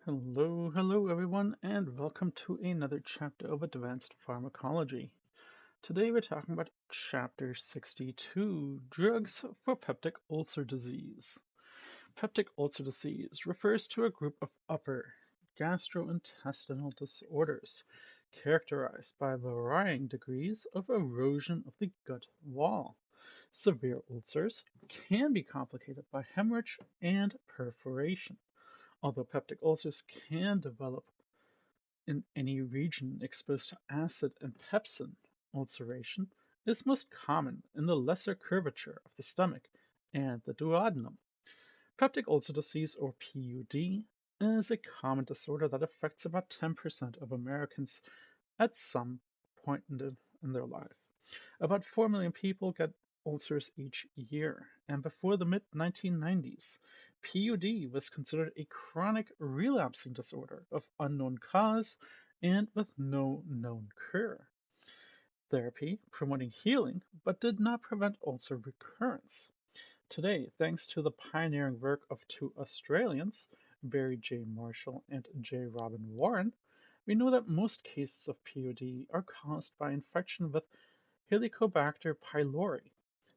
Hello everyone, and welcome to another chapter of Advanced Pharmacology. Today we're talking about Chapter 62, Drugs for Peptic Ulcer Disease. Peptic ulcer disease refers to a group of upper gastrointestinal disorders characterized by varying degrees of erosion of the gut wall. Severe ulcers can be complicated by hemorrhage and perforation. Although peptic ulcers can develop in any region exposed to acid and pepsin, ulceration is most common in the lesser curvature of the stomach and the duodenum. Peptic ulcer disease, or PUD, is a common disorder that affects about 10% of Americans at some point in their life. About 4 million people get ulcers each year, and before the mid 1990s, PUD was considered a chronic relapsing disorder of unknown cause and with no known cure. Therapy promoting healing but did not prevent ulcer recurrence. Today, thanks to the pioneering work of two Australians, Barry J. Marshall and J. Robin Warren, we know that most cases of PUD are caused by infection with Helicobacter pylori,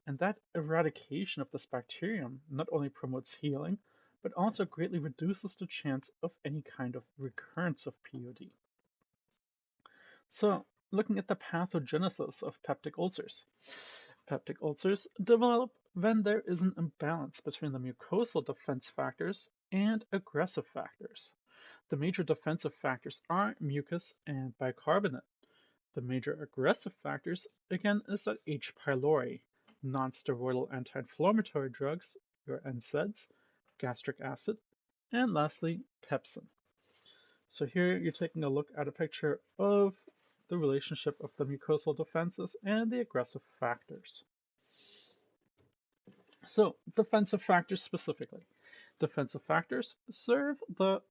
and that eradication of this bacterium not only promotes healing, but also greatly reduces the chance of any kind of recurrence of PUD. So, looking at the pathogenesis of peptic ulcers. Peptic ulcers develop when there is an imbalance between the mucosal defense factors and aggressive factors. The major defensive factors are mucus and bicarbonate. The major aggressive factors, again, is that H. pylori, nonsteroidal anti-inflammatory drugs, your NSAIDs, gastric acid, and lastly, pepsin. So here you're taking a look at a picture of the relationship of the mucosal defenses and the aggressive factors. So, defensive factors specifically. Defensive factors serve the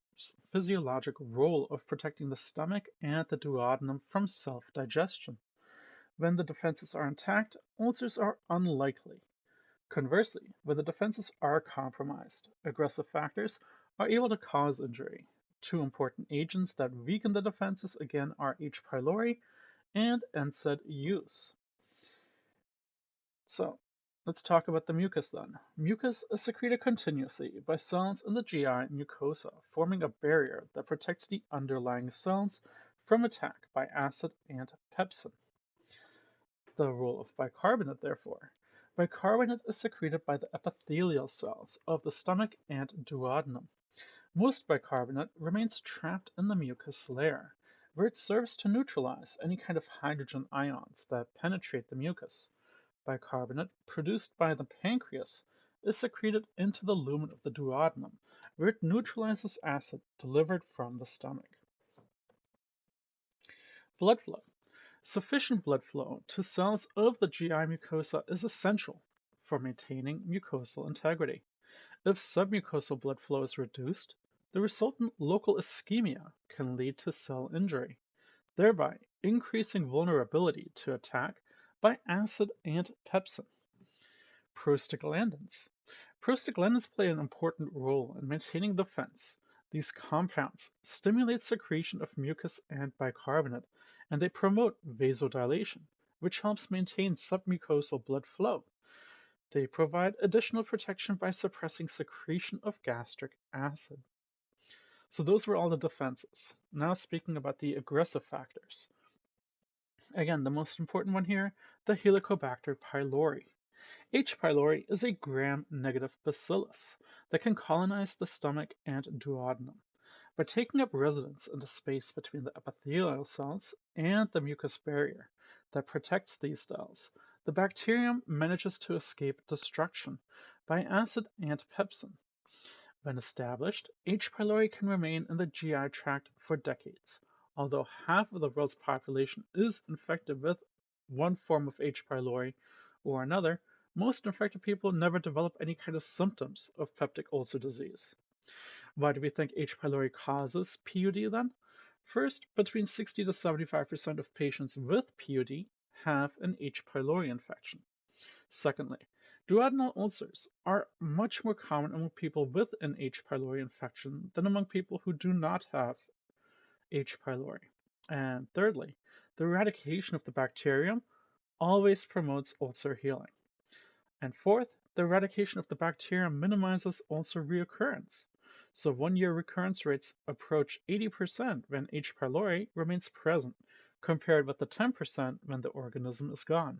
physiologic role of protecting the stomach and the duodenum from self-digestion. When the defenses are intact, ulcers are unlikely. Conversely, when the defenses are compromised, aggressive factors are able to cause injury. Two important agents that weaken the defenses again are H. pylori and NSAID use. So, let's talk about the mucus then. Mucus is secreted continuously by cells in the GI mucosa, forming a barrier that protects the underlying cells from attack by acid and pepsin. The role of bicarbonate, therefore. Bicarbonate is secreted by the epithelial cells of the stomach and duodenum. Most bicarbonate remains trapped in the mucus layer, where it serves to neutralize any kind of hydrogen ions that penetrate the mucus. Bicarbonate, produced by the pancreas, is secreted into the lumen of the duodenum, where it neutralizes acid delivered from the stomach. Blood flow. Sufficient blood flow to cells of the GI mucosa is essential for maintaining mucosal integrity. If submucosal blood flow is reduced, the resultant local ischemia can lead to cell injury, thereby increasing vulnerability to attack by acid and pepsin. Prostaglandins. Prostaglandins play an important role in maintaining defense. These compounds stimulate secretion of mucus and bicarbonate, and they promote vasodilation, which helps maintain submucosal blood flow. They provide additional protection by suppressing secretion of gastric acid. So those were all the defenses. Now speaking about the aggressive factors. Again, the most important one here, the Helicobacter pylori. H. pylori is a gram-negative bacillus that can colonize the stomach and duodenum. By taking up residence in the space between the epithelial cells and the mucous barrier that protects these cells, the bacterium manages to escape destruction by acid and pepsin. When established, H. pylori can remain in the GI tract for decades. Although half of the world's population is infected with one form of H. pylori or another, most infected people never develop any kind of symptoms of peptic ulcer disease. Why do we think H. pylori causes PUD then? First, between 60 to 75% of patients with PUD have an H. pylori infection. Secondly, Duodenal ulcers are much more common among people with an H. pylori infection than among people who do not have H. pylori. And thirdly, the eradication of the bacterium always promotes ulcer healing. And fourth, the eradication of the bacterium minimizes ulcer reoccurrence. So 1 year recurrence rates approach 80% when H. pylori remains present, compared with the 10% when the organism is gone.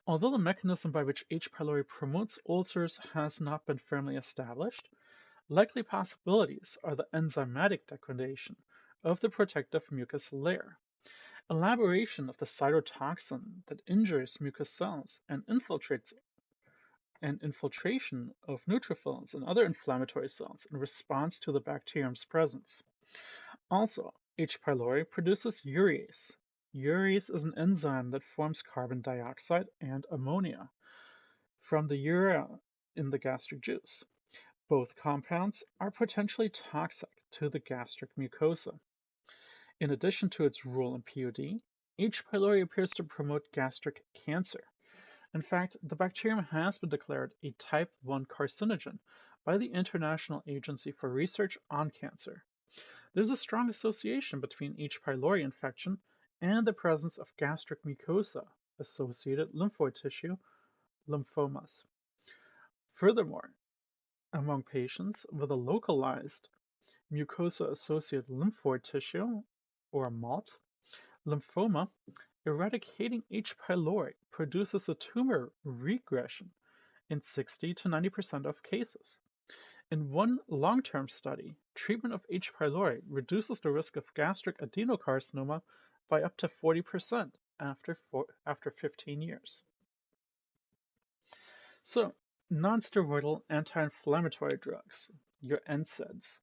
Although the mechanism by which H. pylori promotes ulcers has not been firmly established, likely possibilities are the enzymatic degradation of the protective mucus layer, elaboration of the cytotoxin that injures mucous cells and infiltrates and infiltration of neutrophils and other inflammatory cells in response to the bacterium's presence. Also, H. pylori produces urease. Urease is an enzyme that forms carbon dioxide and ammonia from the urea in the gastric juice. Both compounds are potentially toxic to the gastric mucosa. In addition to its role in POD, H. pylori appears to promote gastric cancer. In fact, the bacterium has been declared a type 1 carcinogen by the International Agency for Research on Cancer. There's a strong association between H. pylori infection and the presence of gastric mucosa associated lymphoid tissue, lymphomas. Furthermore, among patients with a localized mucosa-associated lymphoid tissue, or MALT, lymphoma, eradicating H. pylori produces a tumor regression in 60 to 90% of cases. In one long-term study, treatment of H. pylori reduces the risk of gastric adenocarcinoma by up to 40% after 15 years. So, nonsteroidal anti-inflammatory drugs, your NSAIDs.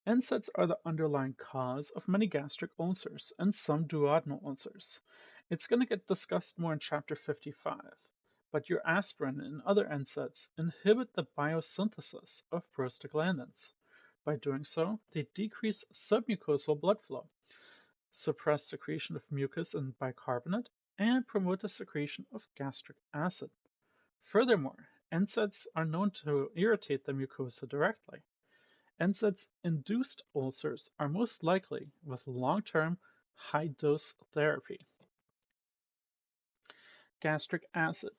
NSAIDs are the underlying cause of many gastric ulcers and some duodenal ulcers. It's going to get discussed more in Chapter 55, but your aspirin and other NSAIDs inhibit the biosynthesis of prostaglandins. By doing so, they decrease submucosal blood flow, suppress secretion of mucus and bicarbonate, and promote the secretion of gastric acid. Furthermore, NSAIDs are known to irritate the mucosa directly. NSAIDs-induced ulcers are most likely with long-term, high-dose therapy. Gastric acid.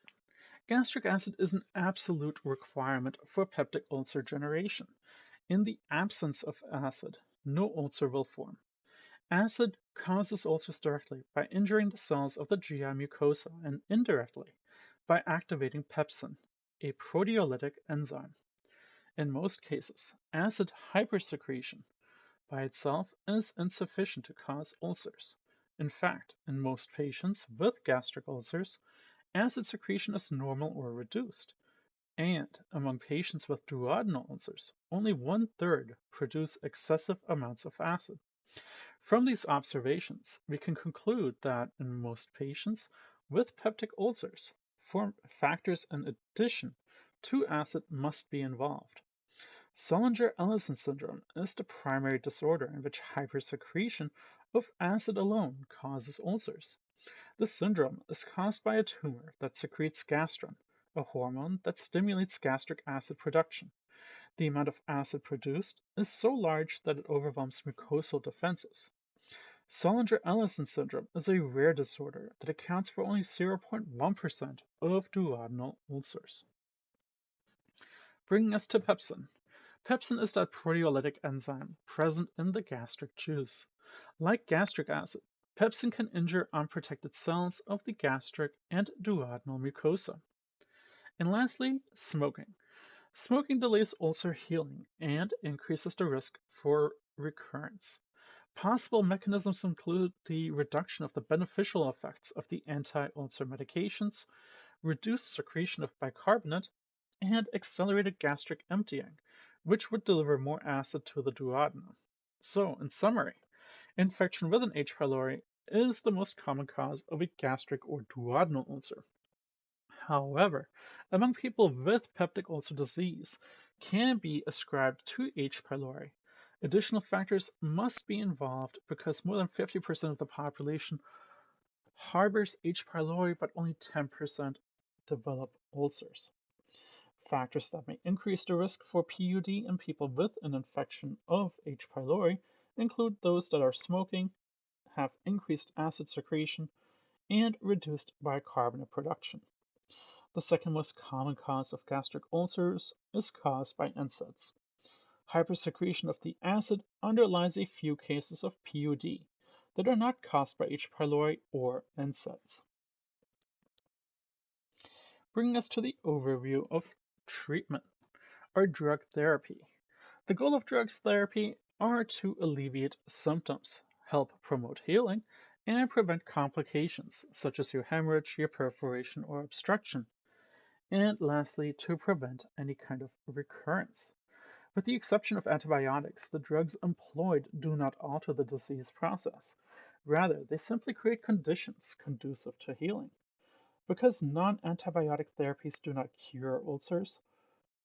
Gastric acid is an absolute requirement for peptic ulcer generation. In the absence of acid, no ulcer will form. Acid causes ulcers directly by injuring the cells of the GI mucosa and indirectly by activating pepsin, a proteolytic enzyme. In most cases, acid hypersecretion by itself is insufficient to cause ulcers. In fact, in most patients with gastric ulcers, acid secretion is normal or reduced. And among patients with duodenal ulcers, only 1/3 produce excessive amounts of acid. From these observations, we can conclude that in most patients with peptic ulcers, factors in addition to acid must be involved. Sullinger-Ellison syndrome is the primary disorder in which hypersecretion of acid alone causes ulcers. This syndrome is caused by a tumor that secretes gastrin, a hormone that stimulates gastric acid production. The amount of acid produced is so large that it overwhelms mucosal defenses. Sullinger-Ellison syndrome is a rare disorder that accounts for only 0.1% of duodenal ulcers. Bringing us to pepsin. Pepsin is that proteolytic enzyme present in the gastric juice. Like gastric acid, pepsin can injure unprotected cells of the gastric and duodenal mucosa. And lastly, smoking. Smoking delays ulcer healing and increases the risk for recurrence. Possible mechanisms include the reduction of the beneficial effects of the anti-ulcer medications, reduced secretion of bicarbonate, and accelerated gastric emptying, which would deliver more acid to the duodenum. So, in summary, infection with an H. pylori is the most common cause of a gastric or duodenal ulcer. However, among people with peptic ulcer disease can be ascribed to H. pylori. Additional factors must be involved because more than 50% of the population harbors H. pylori, but only 10% develop ulcers. Factors that may increase the risk for PUD in people with an infection of H. pylori include those that are smoking, have increased acid secretion, and reduced bicarbonate production. The second most common cause of gastric ulcers is caused by NSAIDs. Hypersecretion of the acid underlies a few cases of PUD that are not caused by H. pylori or NSAIDs. Bringing us to the overview of treatment or drug therapy. The goal of drugs therapy are to alleviate symptoms, help promote healing, and prevent complications such as your hemorrhage, your perforation, or obstruction. And lastly, to prevent any kind of recurrence. With the exception of antibiotics, the drugs employed do not alter the disease process. Rather, they simply create conditions conducive to healing. Because non-antibiotic therapies do not cure ulcers,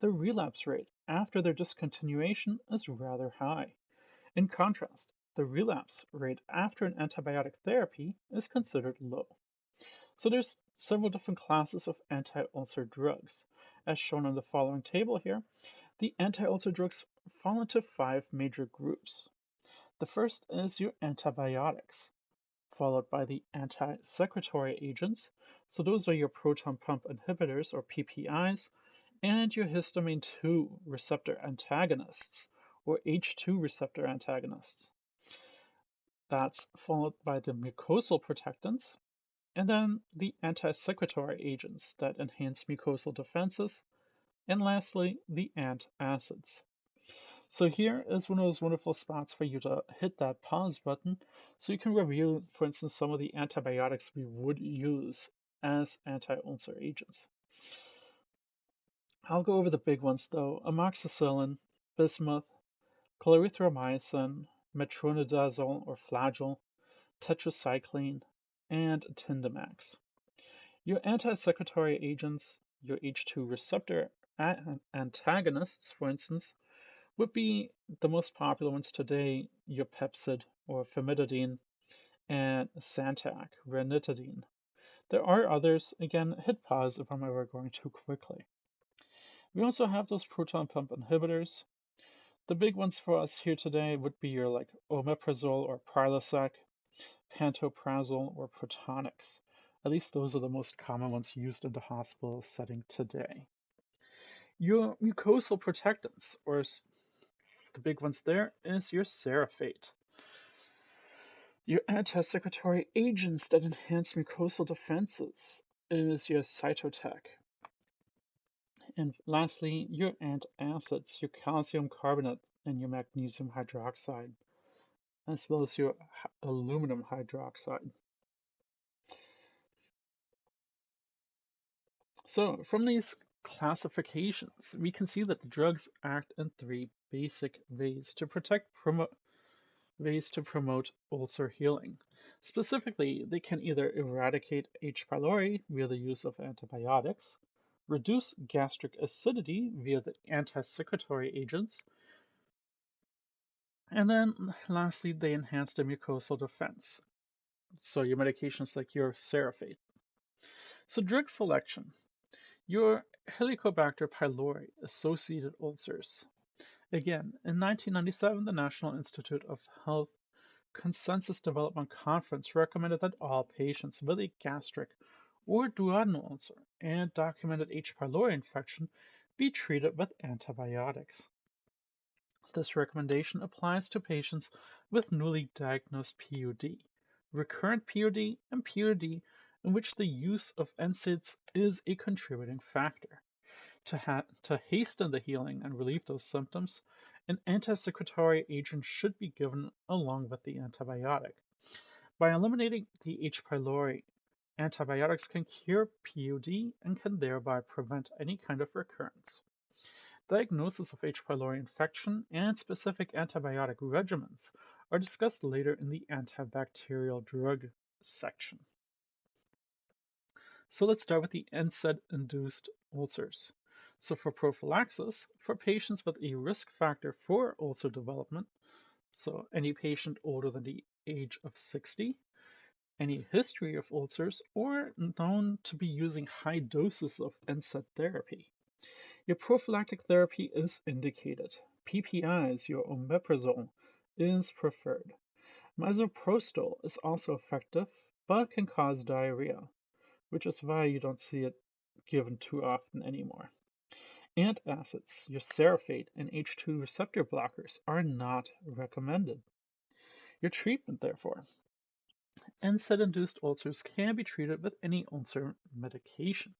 the relapse rate after their discontinuation is rather high. In contrast, the relapse rate after an antibiotic therapy is considered low. So there's several different classes of anti-ulcer drugs. As shown in the following table here, the anti-ulcer drugs fall into 5 major groups. The first is your antibiotics, followed by the anti-secretory agents. So those are your proton pump inhibitors or PPIs, and your histamine 2 receptor antagonists or H2 receptor antagonists. That's followed by the mucosal protectants, and then the anti-secretory agents that enhance mucosal defenses, and lastly, the antacids. So here is one of those wonderful spots for you to hit that pause button so you can review, for instance, some of the antibiotics we would use as anti-ulcer agents. I'll go over the big ones though: amoxicillin, bismuth, clarithromycin, metronidazole or flagyl, tetracycline, and Tindamax. Your anti-secretory agents, your H2 receptor antagonists, for instance, would be the most popular ones today, your Pepcid or famotidine and Santac, ranitidine. There are others, again, hit pause if I'm ever going too quickly. We also have those proton pump inhibitors. The big ones for us here today would be your like omeprazole or Prilosec, pantoprazole or Protonix. At least those are the most common ones used in the hospital setting today. Your mucosal protectants, or the big ones there, is your Serafate. Your anti-secretory agents that enhance mucosal defenses is your Cytotec. And lastly, your antacids, your calcium carbonate and your magnesium hydroxide, as well as your aluminum hydroxide. So from these classifications, we can see that the drugs act in 3 basic ways to promote ulcer healing. Specifically, they can either eradicate H. pylori via the use of antibiotics, reduce gastric acidity via the anti-secretory agents, and then lastly, they enhance the mucosal defense. So your medications like your Serafate. So drug selection. Your Helicobacter pylori associated ulcers. Again, in 1997, the National Institute of Health Consensus Development Conference recommended that all patients with a gastric or duodenal ulcer and documented H. pylori infection be treated with antibiotics. This recommendation applies to patients with newly diagnosed PUD, recurrent PUD, and PUD in which the use of NSAIDs is a contributing factor. To hasten the healing and relieve those symptoms, an anti-secretory agent should be given along with the antibiotic. By eliminating the H. pylori, antibiotics can cure PUD and can thereby prevent any kind of recurrence. Diagnosis of H. pylori infection and specific antibiotic regimens are discussed later in the antibacterial drug section. So let's start with the NSAID-induced ulcers. So for prophylaxis, for patients with a risk factor for ulcer development, so any patient older than the age of 60, any history of ulcers, or known to be using high doses of NSAID therapy. Your prophylactic therapy is indicated. PPIs, your omeprazole, is preferred. Misoprostol is also effective, but can cause diarrhea, which is why you don't see it given too often anymore. Antacids, your Serafate and H2 receptor blockers, are not recommended. Your treatment, therefore, NSAID-induced ulcers can be treated with any ulcer medication.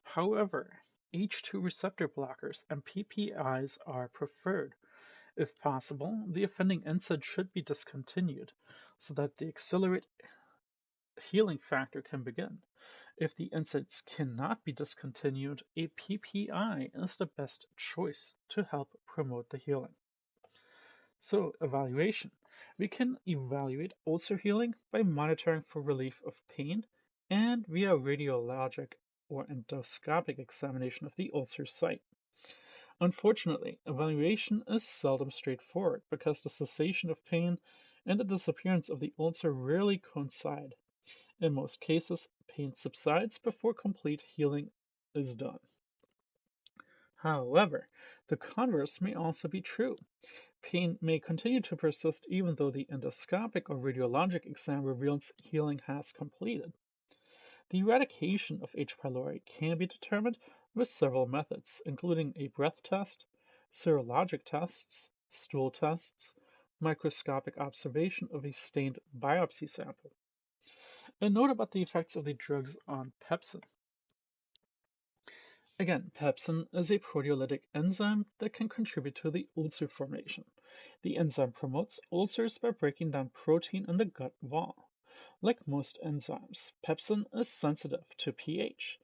However, H2 receptor blockers and PPIs are preferred. If possible, the offending NSAID should be discontinued so that the accelerate healing factor can begin. If the NSAIDs cannot be discontinued, a PPI is the best choice to help promote the healing. So, evaluation. We can evaluate ulcer healing by monitoring for relief of pain and via radiologic or endoscopic examination of the ulcer site. Unfortunately, evaluation is seldom straightforward because the cessation of pain and the disappearance of the ulcer rarely coincide. In most cases, pain subsides before complete healing is done. However, the converse may also be true. Pain may continue to persist even though the endoscopic or radiologic exam reveals healing has completed. The eradication of H. pylori can be determined with several methods, including a breath test, serologic tests, stool tests, microscopic observation of a stained biopsy sample. A note about the effects of the drugs on pepsin. Again, pepsin is a proteolytic enzyme that can contribute to the ulcer formation. The enzyme promotes ulcers by breaking down protein in the gut wall. Like most enzymes, pepsin is sensitive to pH.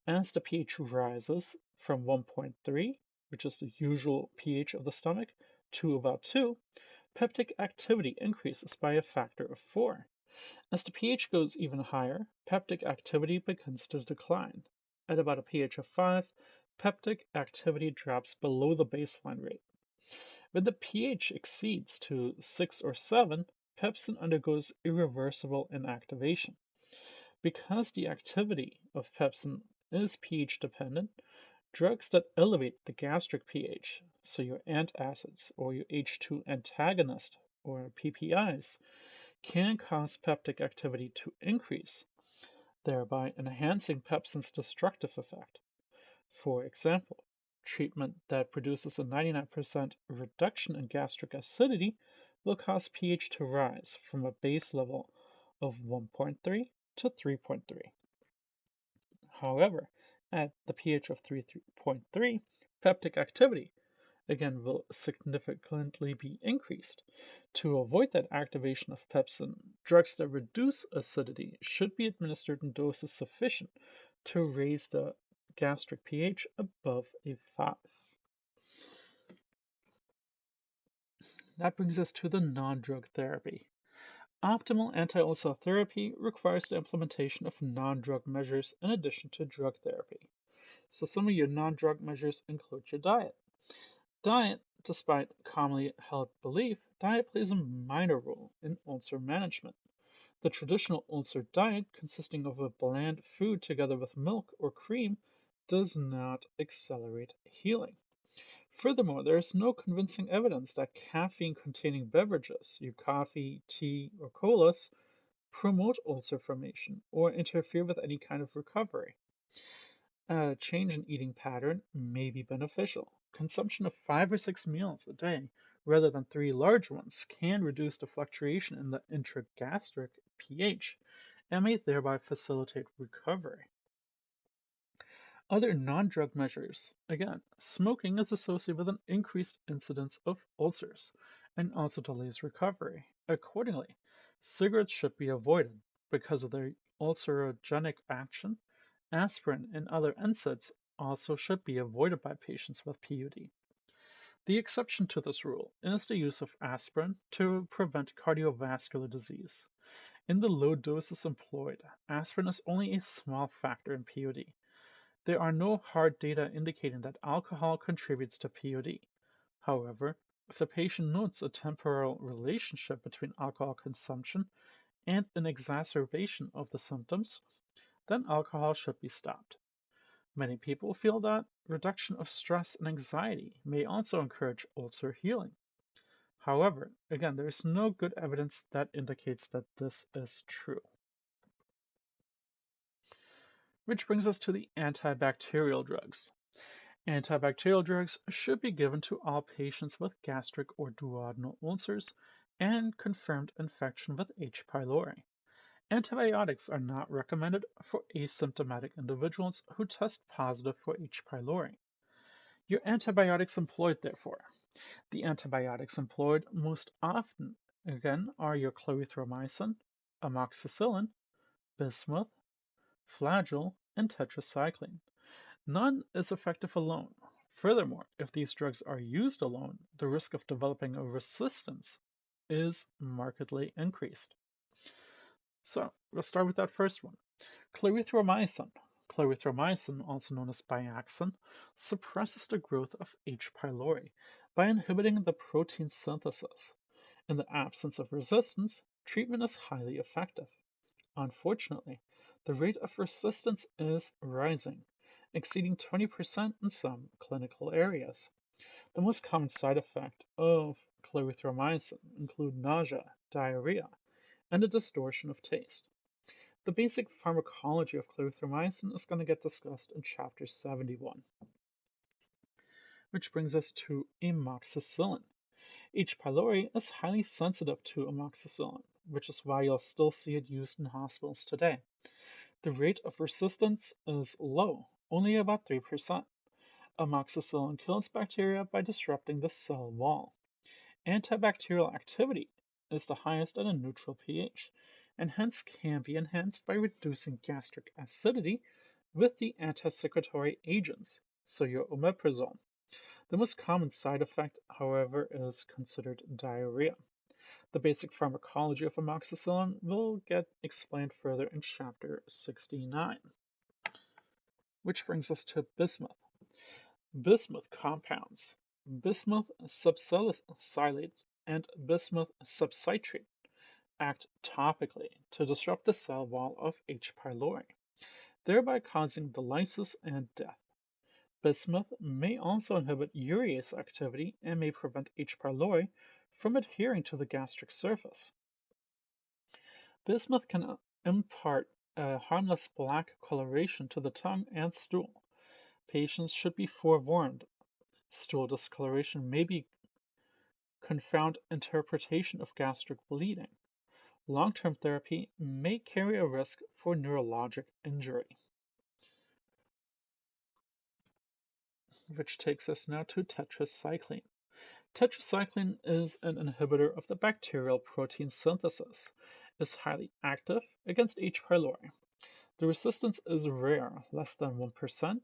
As the pH rises from 1.3, which is the usual pH of the stomach, to about 2, peptic activity increases by a factor of 4. As the pH goes even higher, peptic activity begins to decline. At about a pH of 5, peptic activity drops below the baseline rate. When the pH exceeds to 6 or 7, pepsin undergoes irreversible inactivation. Because the activity of pepsin is pH dependent, drugs that elevate the gastric pH, so your antacids or your H2 antagonist or PPIs, can cause peptic activity to increase, thereby enhancing pepsin's destructive effect. For example, treatment that produces a 99% reduction in gastric acidity will cause pH to rise from a base level of 1.3 to 3.3. However, at the pH of 3.3, peptic activity again will significantly be increased. To avoid that activation of pepsin, drugs that reduce acidity should be administered in doses sufficient to raise the gastric pH above a 5. That brings us to the non-drug therapy. Optimal anti-ulcer therapy requires the implementation of non-drug measures in addition to drug therapy. So some of your non-drug measures include your diet. Despite commonly held belief, diet plays a minor role in ulcer management. The traditional ulcer diet, consisting of a bland food together with milk or cream, does not accelerate healing. Furthermore, there is no convincing evidence that caffeine-containing beverages, your coffee, tea, or colas, promote ulcer formation or interfere with any kind of recovery. A change in eating pattern may be beneficial. Consumption of 5 or 6 meals a day rather than 3 large ones can reduce the fluctuation in the intragastric pH and may thereby facilitate recovery. Other non-drug measures. Again, smoking is associated with an increased incidence of ulcers and also delays recovery. Accordingly, cigarettes should be avoided because of their ulcerogenic action. Aspirin and other NSAIDs also should be avoided by patients with PUD. The exception to this rule is the use of aspirin to prevent cardiovascular disease. In the low doses employed, aspirin is only a small factor in PUD. There are no hard data indicating that alcohol contributes to PUD. However, if the patient notes a temporal relationship between alcohol consumption and an exacerbation of the symptoms, then alcohol should be stopped. Many people feel that reduction of stress and anxiety may also encourage ulcer healing. However, again, there is no good evidence that indicates that this is true. Which brings us to the antibacterial drugs. Antibacterial drugs should be given to all patients with gastric or duodenal ulcers and confirmed infection with H. pylori. Antibiotics are not recommended for asymptomatic individuals who test positive for H. pylori. Your antibiotics employed, therefore. The antibiotics employed most often, again, are your clarithromycin, amoxicillin, bismuth, flagyl, and tetracycline. None is effective alone. Furthermore, if these drugs are used alone, the risk of developing a resistance is markedly increased. So, let's start with that first one. Clarithromycin. Clarithromycin, also known as Biaxin, suppresses the growth of H. pylori by inhibiting the protein synthesis. In the absence of resistance, treatment is highly effective. Unfortunately, the rate of resistance is rising, exceeding 20% in some clinical areas. The most common side effect of clarithromycin include nausea, diarrhea, and a distortion of taste. The basic pharmacology of clarithromycin is going to get discussed in chapter 71. Which brings us to amoxicillin. H. pylori is highly sensitive to amoxicillin, which is why you'll still see it used in hospitals today. The rate of resistance is low, only about 3%. Amoxicillin kills bacteria by disrupting the cell wall. Antibacterial activity is the highest at a neutral pH, and hence can be enhanced by reducing gastric acidity with the antisecretory agents, so your omeprazole. The most common side effect, however, is considered diarrhea. The basic pharmacology of amoxicillin will get explained further in chapter 69. Which brings us to bismuth. Bismuth compounds, bismuth subsilate and bismuth subcitrate, act topically to disrupt the cell wall of H. pylori, thereby causing the lysis and death. Bismuth may also inhibit urease activity and may prevent H. pylori from adhering to the gastric surface. Bismuth can impart a harmless black coloration to the tongue and stool. Patients should be forewarned. Stool discoloration may be confound interpretation of gastric bleeding. Long-term therapy may carry a risk for neurologic injury. Which takes us now to tetracycline. Tetracycline is an inhibitor of the bacterial protein synthesis, is highly active against H. pylori. The resistance is rare, less than 1%,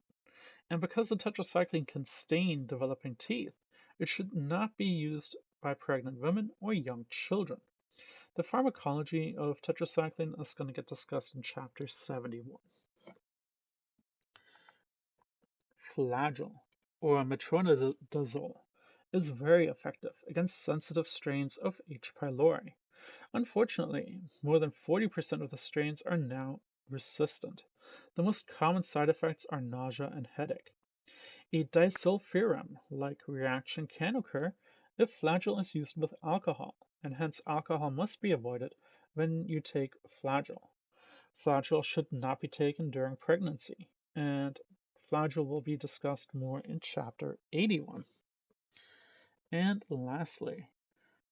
and because the tetracycline can stain developing teeth, it should not be used by pregnant women or young children. The pharmacology of tetracycline is going to get discussed in chapter 71. Flagyl, or metronidazole, is very effective against sensitive strains of H. pylori. Unfortunately, more than 40% of the strains are now resistant. The most common side effects are nausea and headache. A disulfiram-like reaction can occur if flagyl is used with alcohol, and hence alcohol must be avoided when you take flagyl. Flagyl should not be taken during pregnancy, and flagyl will be discussed more in chapter 81. And lastly,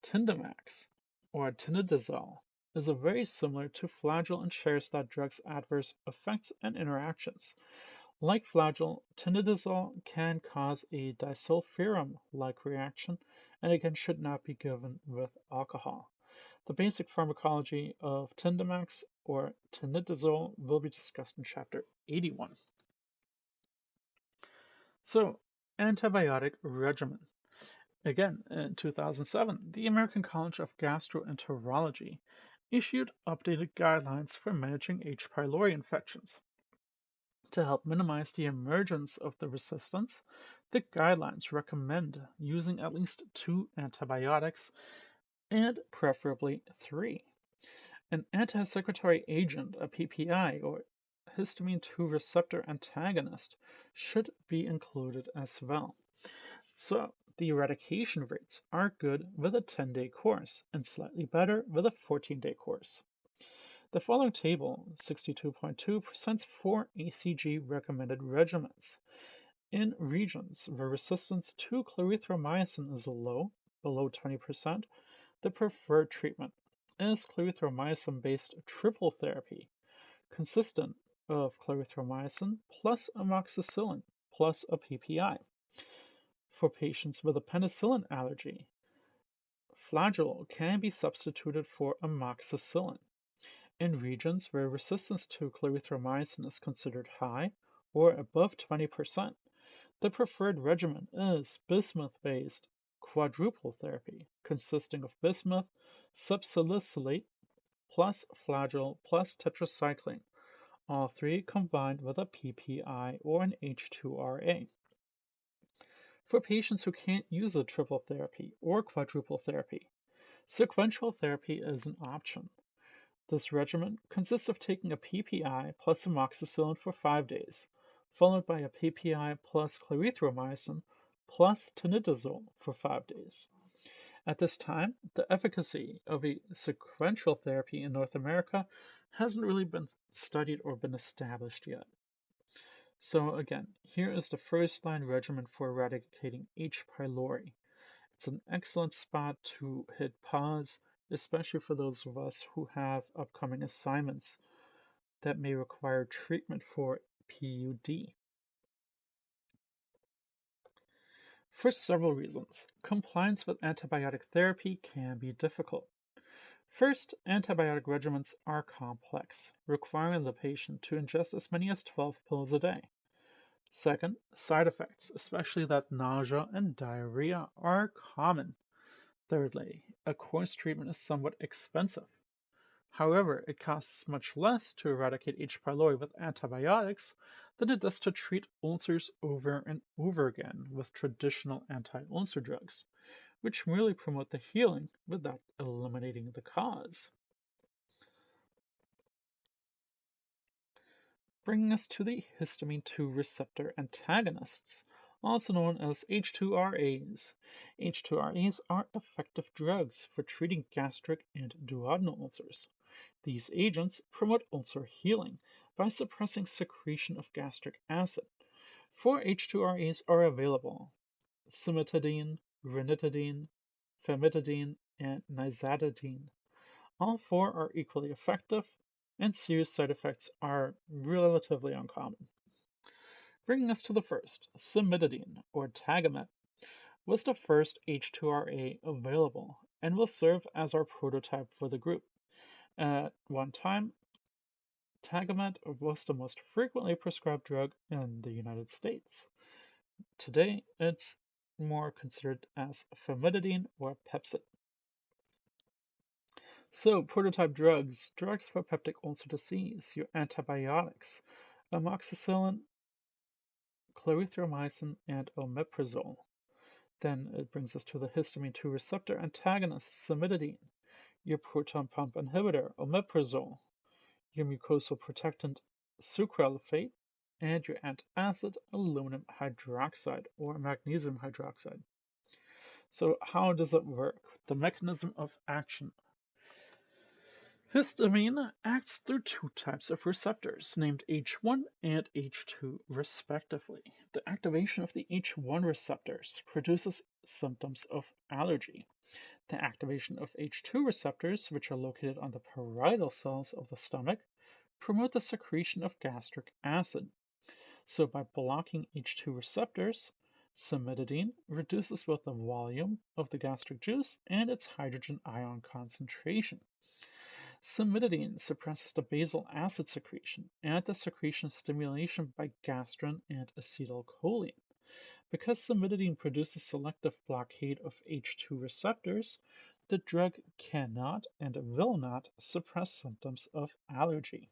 Tindamax, or tinidazole, is very similar to flagyl and shares that drug's adverse effects and interactions. Like flagyl, tinidazole can cause a disulfiram-like reaction and again should not be given with alcohol. The basic pharmacology of Tindamax or tinidazole will be discussed in chapter 81. So, antibiotic regimen. Again, in 2007, the American College of Gastroenterology issued updated guidelines for managing H. pylori infections. To help minimize the emergence of the resistance, the guidelines recommend using at least 2 antibiotics and preferably 3. An anti-secretory agent, a PPI, or histamine 2 receptor antagonist, should be included as well. So, the eradication rates are good with a 10-day course and slightly better with a 14-day course. The following table, 62.2, presents 4 ACG recommended regimens. In regions where resistance to clarithromycin is low, below 20%, the preferred treatment is clarithromycin-based triple therapy, consistent of clarithromycin plus amoxicillin plus a PPI. For patients with a penicillin allergy, flagyl can be substituted for amoxicillin. In regions where resistance to clarithromycin is considered high or above 20%, the preferred regimen is bismuth-based quadruple therapy, consisting of bismuth, subsalicylate, plus flagyl plus tetracycline, all three combined with a PPI or an H2RA. For patients who can't use a triple therapy or quadruple therapy, sequential therapy is an option. This regimen consists of taking a PPI plus amoxicillin for 5 days, followed by a PPI plus clarithromycin plus tinidazole for 5 days. At this time, the efficacy of a sequential therapy in North America hasn't really been studied or been established yet. So again, here is the first line regimen for eradicating H. pylori. It's an excellent spot to hit pause, especially for those of us who have upcoming assignments that may require treatment for PUD. For several reasons, compliance with antibiotic therapy can be difficult. First, antibiotic regimens are complex, requiring the patient to ingest as many as 12 pills a day. Second, side effects, especially that nausea and diarrhea, are common. Thirdly, a course treatment is somewhat expensive. However, it costs much less to eradicate H. pylori with antibiotics than it does to treat ulcers over and over again with traditional anti-ulcer drugs, which merely promote the healing without eliminating the cause. Bringing us to the histamine 2 receptor antagonists, also known as H2RAs. H2RAs are effective drugs for treating gastric and duodenal ulcers. These agents promote ulcer healing by suppressing secretion of gastric acid. 4 H2RAs are available: cimetidine, ranitidine, famotidine, and nizatidine. All 4 are equally effective, and serious side effects are relatively uncommon. Bringing us to the first, cimetidine, or Tagamet, was the first H2RA available and will serve as our prototype for the group. At one time, Tagamet was the most frequently prescribed drug in the United States. Today, it's more considered as famotidine or Pepcid. So, prototype drugs, drugs for peptic ulcer disease, your antibiotics, amoxicillin, clarithromycin, and omeprazole. Then it brings us to the histamine 2 receptor antagonist, cimetidine, your proton pump inhibitor, omeprazole, your mucosal protectant, sucralfate, and your antacid, aluminum hydroxide or magnesium hydroxide. So how does it work? The mechanism of action. Histamine acts through 2 types of receptors, named H1 and H2 respectively. The activation of the H1 receptors produces symptoms of allergy. The activation of H2 receptors, which are located on the parietal cells of the stomach, promote the secretion of gastric acid. So by blocking H2 receptors, cimetidine reduces both the volume of the gastric juice and its hydrogen ion concentration. Cimetidine suppresses the basal acid secretion and the secretion stimulation by gastrin and acetylcholine. Because cimetidine produces selective blockade of H2 receptors, the drug cannot and will not suppress symptoms of allergy.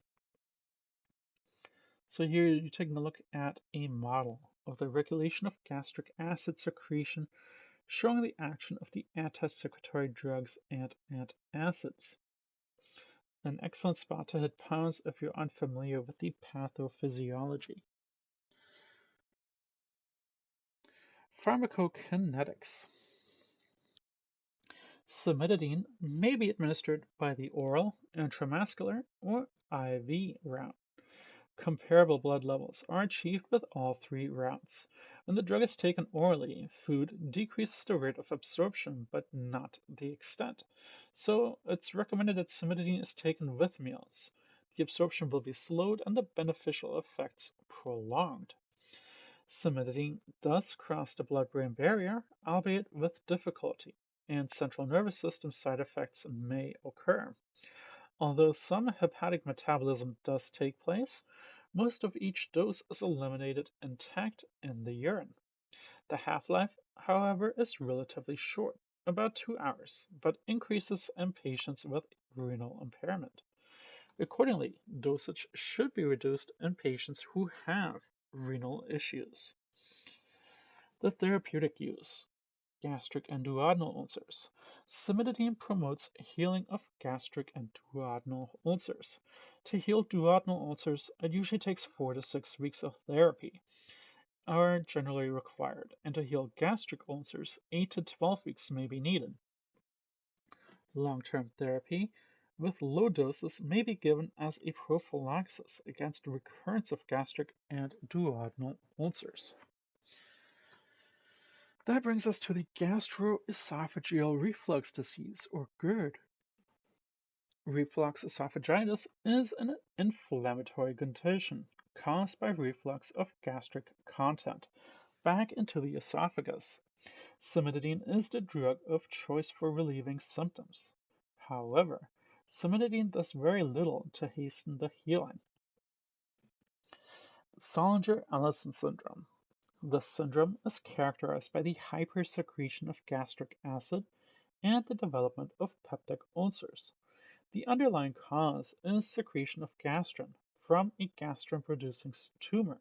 So here you're taking a look at a model of the regulation of gastric acid secretion showing the action of the anti-secretory drugs and antacids. an excellent spot to hit pause if you're unfamiliar with the pathophysiology. Pharmacokinetics. Cimetidine may be administered by the oral, intramuscular, or IV route. Comparable blood levels are achieved with all three routes. When the drug is taken orally, food decreases the rate of absorption but not the extent. So it's recommended that cimetidine is taken with meals. The absorption will be slowed and the beneficial effects prolonged. Cimetidine does cross the blood-brain barrier, albeit with difficulty, and central nervous system side effects may occur. Although some hepatic metabolism does take place, most of each dose is eliminated intact in the urine. The half-life, however, is relatively short, about 2 hours, but increases in patients with renal impairment. Accordingly, dosage should be reduced in patients who have renal issues. The therapeutic use. Gastric and duodenal ulcers. Cimetidine promotes healing of gastric and duodenal ulcers. To heal duodenal ulcers, it usually takes 4 to 6 weeks of therapy are generally required, and to heal gastric ulcers, 8 to 12 weeks may be needed. Long-term therapy with low doses may be given as a prophylaxis against recurrence of gastric and duodenal ulcers. That brings us to the gastroesophageal reflux disease, or GERD. Reflux esophagitis is an inflammatory condition caused by reflux of gastric content back into the esophagus. Cimetidine is the drug of choice for relieving symptoms. However, cimetidine does very little to hasten the healing. Solinger-Ellison syndrome. This syndrome is characterized by the hypersecretion of gastric acid and the development of peptic ulcers. The underlying cause is secretion of gastrin from a gastrin-producing tumor.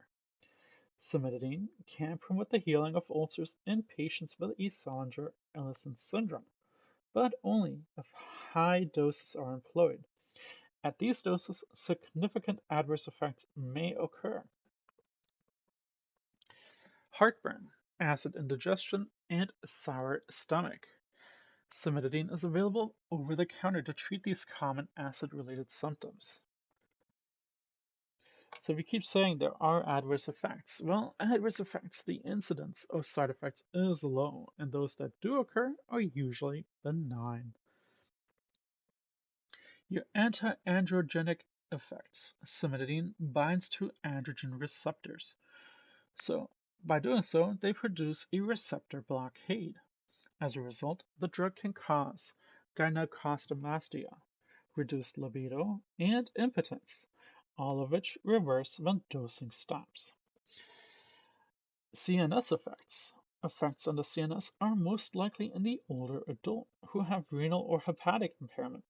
Cimetidine can promote the healing of ulcers in patients with a Solinger-Ellison syndrome, but only if high doses are employed. At these doses, significant adverse effects may occur. Heartburn, acid indigestion, and sour stomach. Cimetidine is available over the counter to treat these common acid-related symptoms. So we keep saying there are adverse effects. Well, adverse effects, the incidence of side effects is low, and those that do occur are usually benign. Your anti-androgenic effects. Cimetidine binds to androgen receptors. So by doing so, they produce a receptor blockade. As a result, the drug can cause gynecomastia, reduced libido, and impotence, all of which reverse when dosing stops. CNS effects. Effects on the CNS are most likely in the older adult who have renal or hepatic impairment.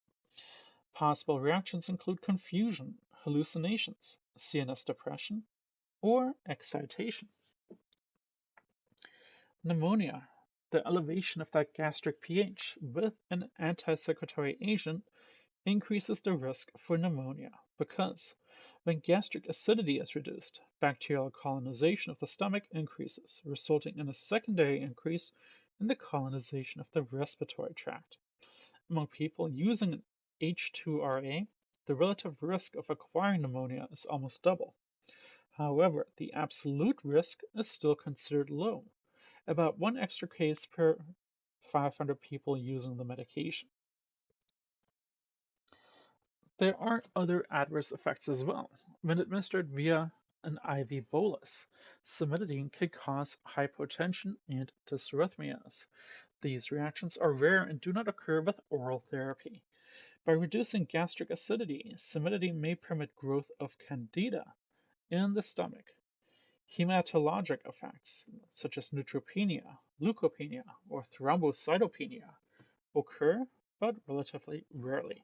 Possible reactions include confusion, hallucinations, CNS depression, or excitation. Pneumonia. The elevation of that gastric pH with an anti-secretory agent increases the risk for pneumonia because when gastric acidity is reduced, bacterial colonization of the stomach increases, resulting in a secondary increase in the colonization of the respiratory tract. Among people using an H2RA, the relative risk of acquiring pneumonia is almost double. However, the absolute risk is still considered low, about 1 extra case per 500 people using the medication. There are other adverse effects as well. When administered via an IV bolus, cimetidine can cause hypotension and dysrhythmias. These reactions are rare and do not occur with oral therapy. By reducing gastric acidity, cimetidine may permit growth of candida in the stomach. Hematologic effects, such as neutropenia, leukopenia, or thrombocytopenia, occur but relatively rarely.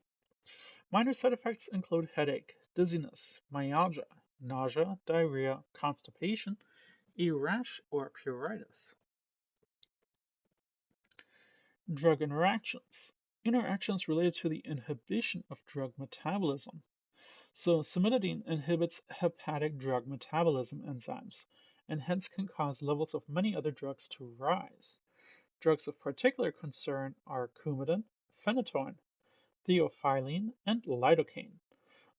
Minor side effects include headache, dizziness, myalgia, nausea, diarrhea, constipation, a rash, or pruritus. Drug interactions. Interactions related to the inhibition of drug metabolism. So, cimetidine inhibits hepatic drug metabolism enzymes, and hence can cause levels of many other drugs to rise. Drugs of particular concern are Coumadin, phenytoin, theophylline, and lidocaine,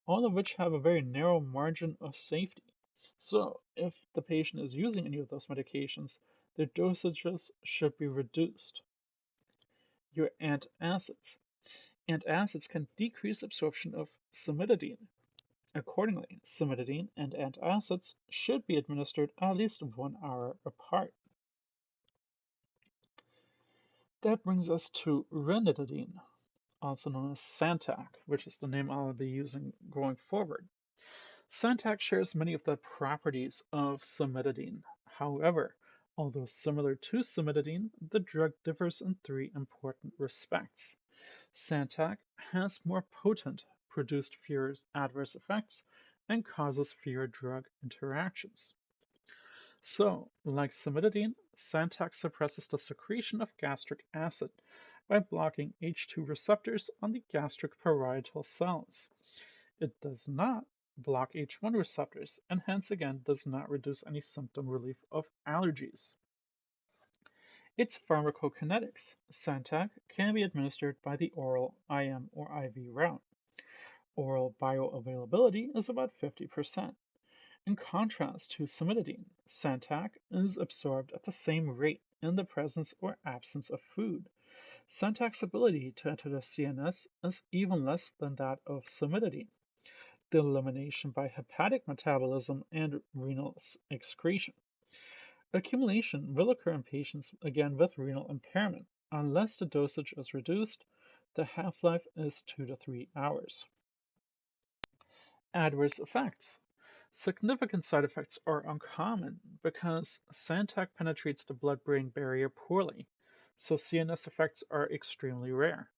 all of which have a very narrow margin of safety. So, if the patient is using any of those medications, their dosages should be reduced. Your antacids. Antacids can decrease absorption of cimetidine. Accordingly, cimetidine and antacids should be administered at least 1 hour apart. That brings us to ranitidine, also known as Santac, which is the name I'll be using going forward. Santac shares many of the properties of cimetidine. However, although similar to cimetidine, the drug differs in three important respects. Santac has more potent, produced fewer adverse effects, and causes fewer drug interactions. So, like cimetidine, Santac suppresses the secretion of gastric acid by blocking H2 receptors on the gastric parietal cells. It does not block H1 receptors and hence again does not reduce any symptom relief of allergies. Its pharmacokinetics. Santac can be administered by the oral, IM, or IV route. Oral bioavailability is about 50%. In contrast to cimetidine, Santac is absorbed at the same rate in the presence or absence of food. Santac's ability to enter the CNS is even less than that of cimetidine. The elimination by hepatic metabolism and renal excretion. Accumulation will occur in patients again with renal impairment. Unless the dosage is reduced, the half-life is 2 to 3 hours. Adverse effects. Significant side effects are uncommon because Santac penetrates the blood-brain barrier poorly, so CNS effects are extremely rare.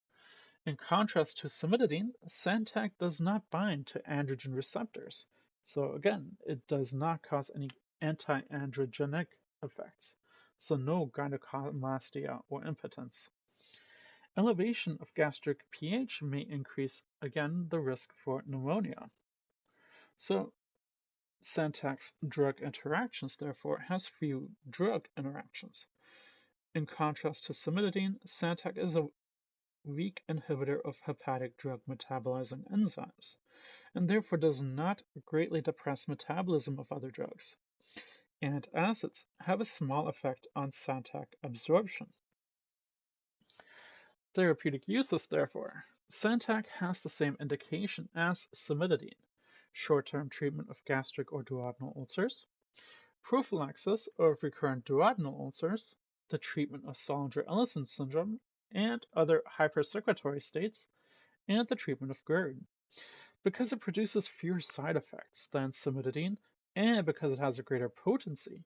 In contrast to cimetidine, Santac does not bind to androgen receptors, so again, it does not cause any anti-androgenic effects, so no gynecomastia or impotence. Elevation of gastric pH may increase, again, the risk for pneumonia. So Santac's drug interactions, therefore, has few drug interactions. In contrast to cimetidine, Santac is a weak inhibitor of hepatic drug metabolizing enzymes, and therefore does not greatly depress metabolism of other drugs. Antacids have a small effect on Santac absorption. Therapeutic uses, therefore. Santac has the same indication as cimetidine, short-term treatment of gastric or duodenal ulcers, prophylaxis of recurrent duodenal ulcers, the treatment of Solinger-Ellison syndrome and other hypersecretory states, and the treatment of GERD. Because it produces fewer side effects than cimetidine, and because it has a greater potency,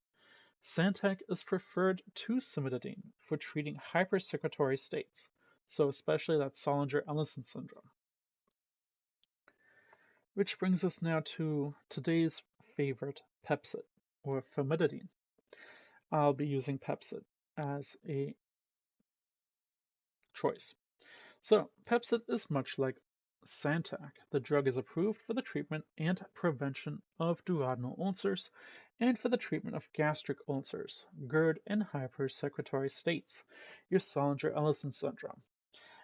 Santac is preferred to cimetidine for treating hypersecretory states, so especially that Solinger-Ellison syndrome. Which brings us now to today's favorite Pepcid, or famotidine. I'll be using Pepcid as a choice. So, Pepcid is much like Santac. The drug is approved for the treatment and prevention of duodenal ulcers and for the treatment of gastric ulcers, GERD, and hypersecretory states, your Solinger-Ellison syndrome.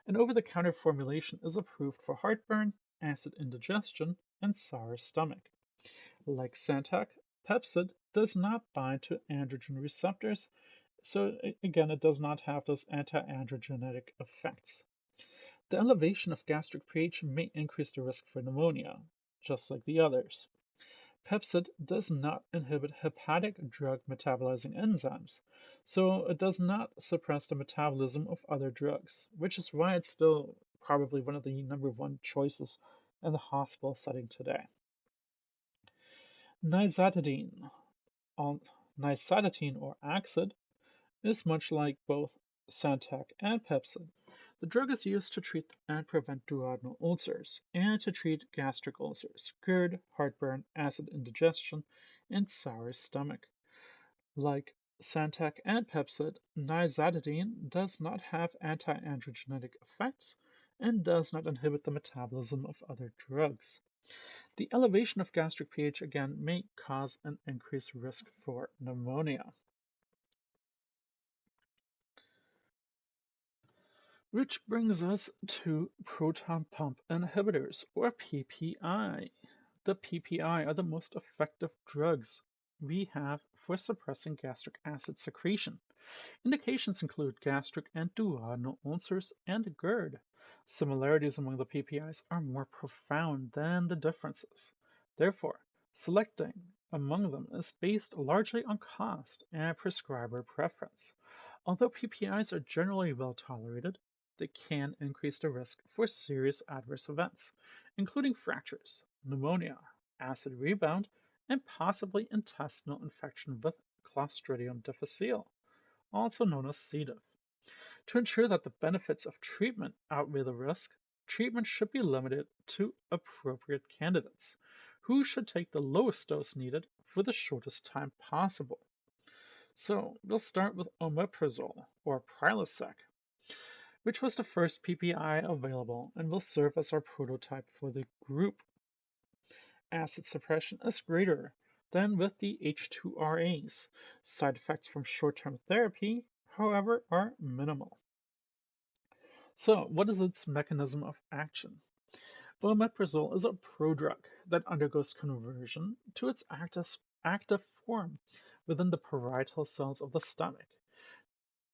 An over-the-counter formulation is approved for heartburn, acid indigestion, and sour stomach. Like Santac, Pepcid does not bind to androgen receptors, so again, it does not have those anti-androgenic effects. The elevation of gastric pH may increase the risk for pneumonia, just like the others. Pepcid does not inhibit hepatic drug metabolizing enzymes, so it does not suppress the metabolism of other drugs, which is why it's still probably one of the number one choices in the hospital setting today. Nizatidine, Nizatidine or Axid, is much like both Santac and Pepcid. The drug is used to treat and prevent duodenal ulcers and to treat gastric ulcers, GERD, heartburn, acid indigestion, and sour stomach. Like Santac and Pepcid, nizatidine does not have anti-androgenic effects, and does not inhibit the metabolism of other drugs. The elevation of gastric pH again may cause an increased risk for pneumonia. Which brings us to proton pump inhibitors, or PPI. The PPI are the most effective drugs we have for suppressing gastric acid secretion. Indications include gastric and duodenal ulcers and GERD. Similarities among the PPIs are more profound than the differences. Therefore, selecting among them is based largely on cost and prescriber preference. Although PPIs are generally well tolerated, they can increase the risk for serious adverse events, including fractures, pneumonia, acid rebound, and possibly intestinal infection with Clostridium difficile, also known as C. diff. To ensure that the benefits of treatment outweigh the risk, treatment should be limited to appropriate candidates, who should take the lowest dose needed for the shortest time possible. So, we'll start with omeprazole, or Prilosec, which was the first PPI available and will serve as our prototype for the group. Acid suppression is greater than with the H2RAs. Side effects from short-term therapy, however, are minimal. So, what is its mechanism of action? Omeprazole is a prodrug that undergoes conversion to its active form within the parietal cells of the stomach.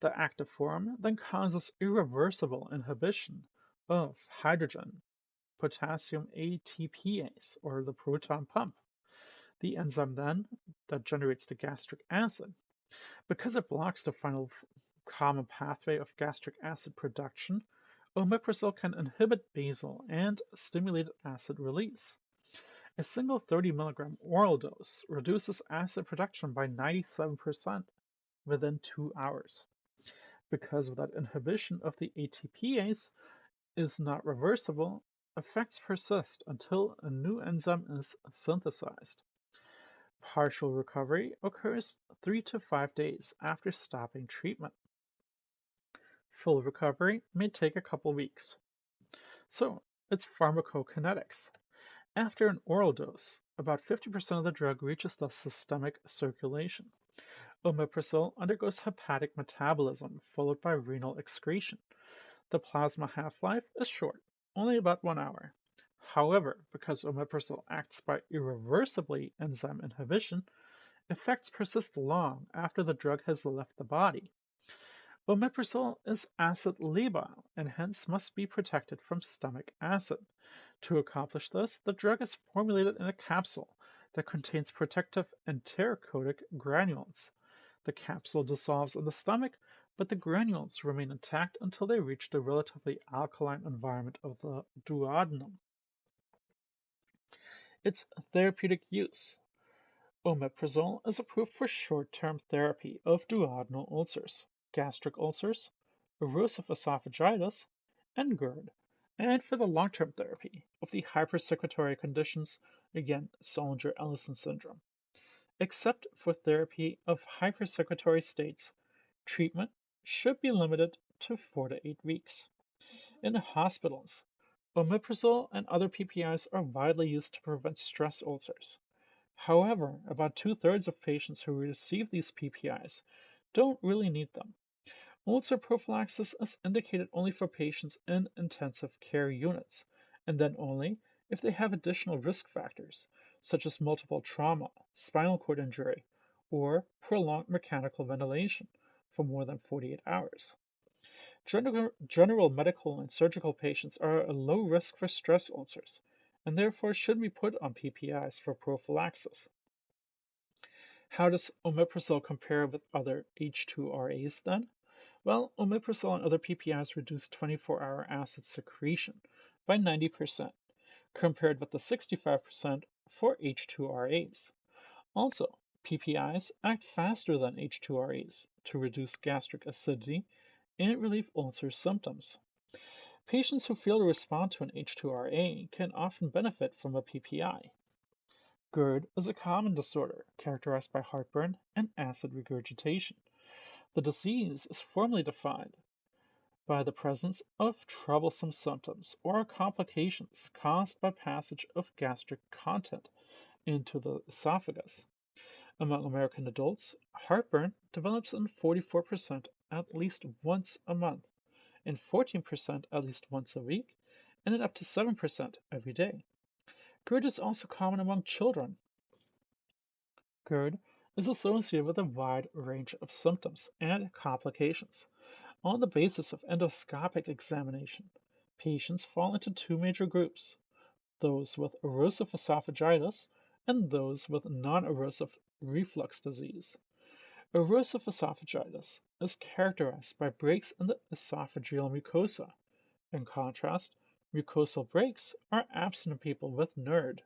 The active form then causes irreversible inhibition of hydrogen potassium ATPase, or the proton pump, the enzyme then that generates the gastric acid. Because it blocks the final common pathway of gastric acid production, omeprazole can inhibit basal and stimulate acid release. A single 30 milligram oral dose reduces acid production by 97% within 2 hours. Because of that inhibition of the ATPase is not reversible, effects persist until a new enzyme is synthesized. Partial recovery occurs 3 to 5 days after stopping treatment. Full recovery may take a couple weeks. So, it's pharmacokinetics. After an oral dose, about 50% of the drug reaches the systemic circulation. Omeprazole undergoes hepatic metabolism followed by renal excretion. The plasma half-life is short, only about 1 hour. However, because omeprazole acts by irreversibly enzyme inhibition, effects persist long after the drug has left the body. Omeprazole is acid labile and hence must be protected from stomach acid. To accomplish this, the drug is formulated in a capsule that contains protective enterocotic granules. The capsule dissolves in the stomach, but the granules remain intact until they reach the relatively alkaline environment of the duodenum. Its therapeutic use. Omeprazole is approved for short-term therapy of duodenal ulcers, gastric ulcers, erosive esophagitis, and GERD, and for the long-term therapy of the hypersecretory conditions, again, Solinger-Ellison syndrome. Except for therapy of hypersecretory states, treatment should be limited to 4 to 8 weeks. In hospitals, omeprazole and other PPIs are widely used to prevent stress ulcers. However, about 2/3 of patients who receive these PPIs don't really need them. Ulcer prophylaxis is indicated only for patients in intensive care units, and then only if they have additional risk factors, such as multiple trauma, spinal cord injury, or prolonged mechanical ventilation for more than 48 hours. General medical and surgical patients are a low risk for stress ulcers, and therefore should be put on PPIs for prophylaxis. How does omeprazole compare with other H2RAs then? Well, omeprazole and other PPIs reduce 24-hour acid secretion by 90%, compared with the 65% for H2RAs. Also, PPIs act faster than H2RAs to reduce gastric acidity and relieve ulcer symptoms. Patients who fail to respond to an H2RA can often benefit from a PPI. GERD is a common disorder characterized by heartburn and acid regurgitation. The disease is formally defined by the presence of troublesome symptoms or complications caused by passage of gastric content into the esophagus. Among American adults, heartburn develops in 44% at least once a month, in 14% at least once a week, and in up to 7% every day. GERD is also common among children. GERD is associated with a wide range of symptoms and complications. On the basis of endoscopic examination, patients fall into two major groups: those with erosive esophagitis and those with non-erosive reflux disease. Erosive esophagitis is characterized by breaks in the esophageal mucosa. In contrast, mucosal breaks are absent in people with NERD,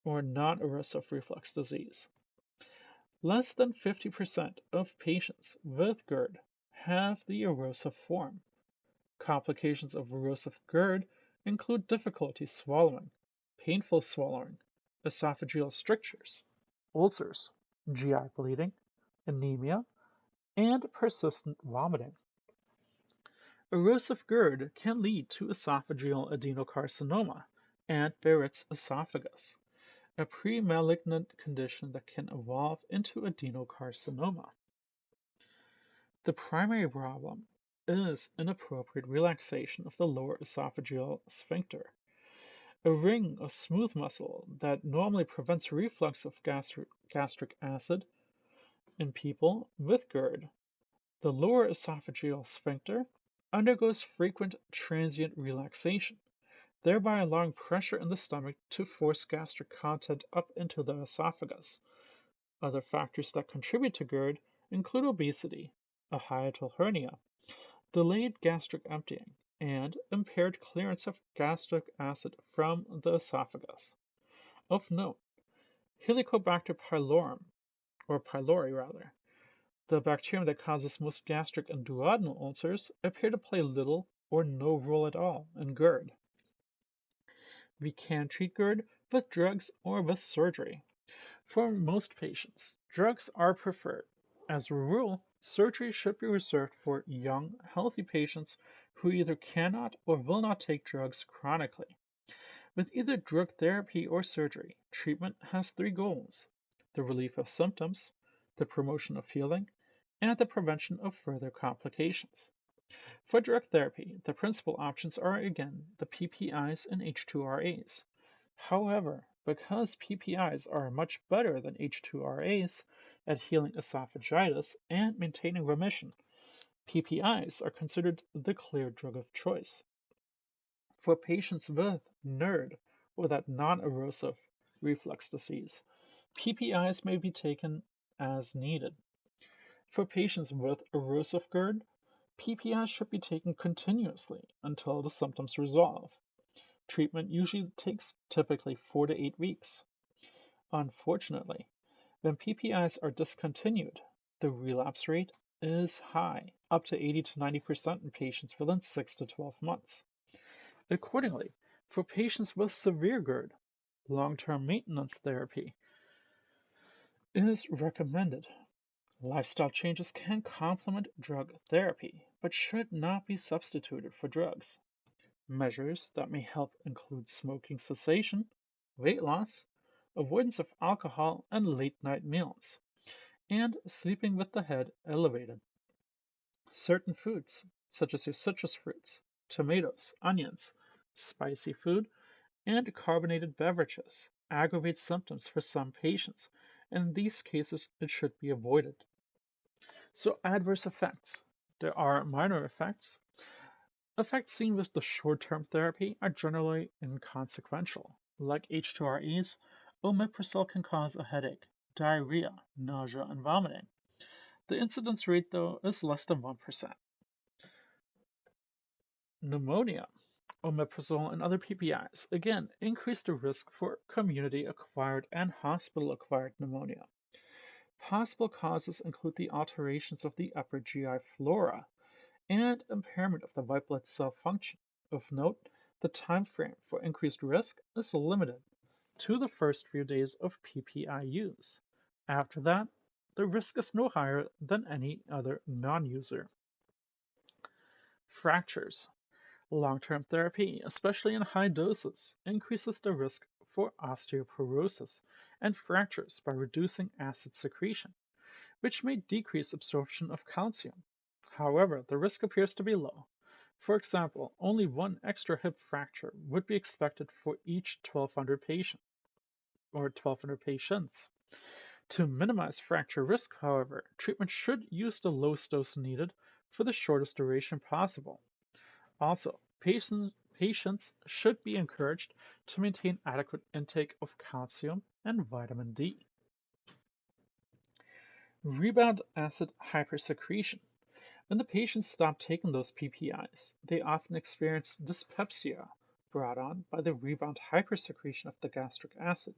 or non-erosive reflux disease. Less than 50% of patients with GERD have the erosive form. Complications of erosive GERD include difficulty swallowing, painful swallowing, esophageal strictures, ulcers, GI bleeding, anemia, and persistent vomiting. Erosive GERD can lead to esophageal adenocarcinoma and Barrett's esophagus, a pre-malignant condition that can evolve into adenocarcinoma. The primary problem is inappropriate relaxation of the lower esophageal sphincter, a ring of smooth muscle that normally prevents reflux of gastric acid. In people with GERD, the lower esophageal sphincter undergoes frequent transient relaxation, thereby allowing pressure in the stomach to force gastric content up into the esophagus. Other factors that contribute to GERD include obesity, a hiatal hernia, delayed gastric emptying, and impaired clearance of gastric acid from the esophagus. Of note, Helicobacter pylori, the bacterium that causes most gastric and duodenal ulcers, appear to play little or no role at all in GERD. We can treat GERD with drugs or with surgery. For most patients, drugs are preferred. As a rule, surgery should be reserved for young, healthy patients who either cannot or will not take drugs chronically. With either drug therapy or surgery, treatment has three goals: the relief of symptoms, the promotion of healing, and the prevention of further complications. For drug therapy, the principal options are again the PPIs and H2RAs. However, because PPIs are much better than H2RAs at healing esophagitis and maintaining remission, PPIs are considered the clear drug of choice. For patients with NERD, or that non-erosive reflux disease, PPIs may be taken as needed. For patients with erosive GERD, PPIs should be taken continuously until the symptoms resolve. Treatment usually takes typically 4 to 8 weeks. Unfortunately, when PPIs are discontinued, the relapse rate is high, up to 80 to 90% in patients within 6 to 12 months. Accordingly, for patients with severe GERD, long-term maintenance therapy is recommended. Lifestyle changes can complement drug therapy, but should not be substituted for drugs. Measures that may help include smoking cessation, weight loss, avoidance of alcohol and late-night meals, and sleeping with the head elevated. Certain foods, such as your citrus fruits, tomatoes, onions, spicy food, and carbonated beverages, aggravate symptoms for some patients, and in these cases it should be avoided. So adverse effects. There are minor effects. Effects seen with the short-term therapy are generally inconsequential. Like H2REs, omeprazole can cause a headache, diarrhea, nausea, and vomiting. The incidence rate, though, is less than 1%. Pneumonia. Omeprazole and other PPIs, again, increase the risk for community-acquired and hospital-acquired pneumonia. Possible causes include the alterations of the upper GI flora and impairment of the white blood cell function. Of note, the time frame for increased risk is limited to the first few days of PPI use. After that, the risk is no higher than any other non-user. Fractures. Long-term therapy, especially in high doses, increases the risk for osteoporosis and fractures by reducing acid secretion, which may decrease absorption of calcium. However, the risk appears to be low. For example, only one extra hip fracture would be expected for each 1200 patient or 1200 patients. To minimize fracture risk, however, treatment should use the lowest dose needed for the shortest duration possible. Also, patients should be encouraged to maintain adequate intake of calcium and vitamin D. Rebound acid hypersecretion. When the patients stop taking those PPIs, they often experience dyspepsia brought on by the rebound hypersecretion of the gastric acid.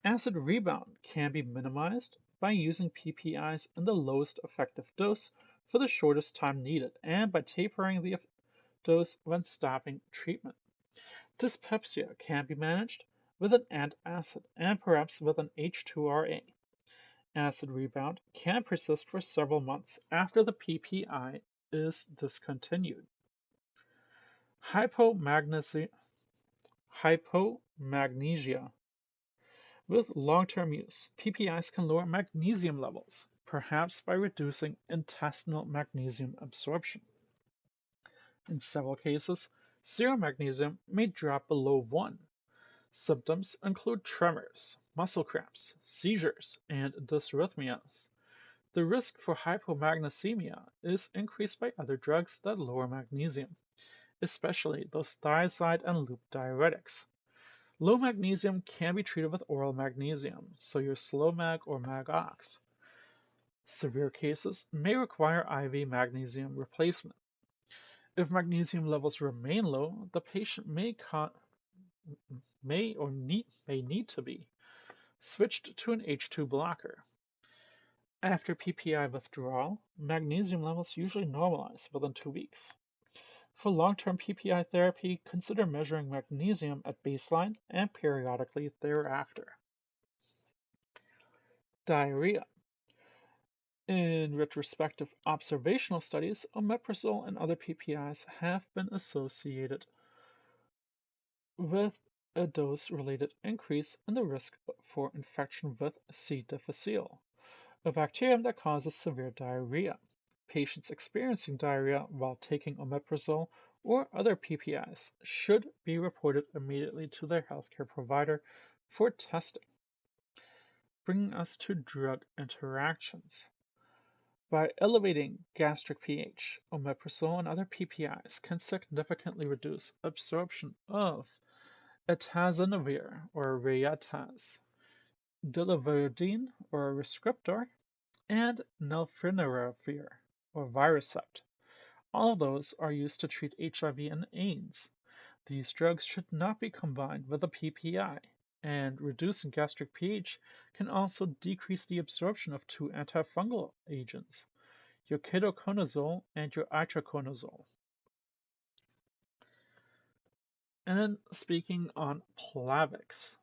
Acid rebound can be minimized by using PPIs in the lowest effective dose for the shortest time needed and by tapering the dose when stopping treatment. Dyspepsia can be managed with an antacid and perhaps with an H2RA. Acid rebound can persist for several months after the PPI is discontinued. Hypomagnesia. Hypomagnesia. With long-term use, PPIs can lower magnesium levels, perhaps by reducing intestinal magnesium absorption. In several cases, serum magnesium may drop below 1. Symptoms include tremors, muscle cramps, seizures, and dysrhythmias. The risk for hypomagnesemia is increased by other drugs that lower magnesium, especially those thiazide and loop diuretics. Low magnesium can be treated with oral magnesium, so your Slomag or Magox. Severe cases may require IV magnesium replacement. If magnesium levels remain low, the patient may need to be switched to an H2 blocker. After PPI withdrawal, magnesium levels usually normalize within 2 weeks. For long-term PPI therapy, consider measuring magnesium at baseline and periodically thereafter. Diarrhea. In retrospective observational studies, omeprazole and other PPIs have been associated with a dose-related increase in the risk for infection with C. difficile, a bacterium that causes severe diarrhea. Patients experiencing diarrhea while taking omeprazole or other PPIs should be reported immediately to their healthcare provider for testing. Bringing us to drug interactions. By elevating gastric pH, omeprazole and other PPIs can significantly reduce absorption of atazanavir or Reataz, diloverdine or Rescriptor, and nalfinaravir or Viracept. All of those are used to treat HIV and AIDS. These drugs should not be combined with a PPI, and reducing gastric pH can also decrease the absorption of two antifungal agents, your ketoconazole and your itraconazole. And then speaking on Plavix.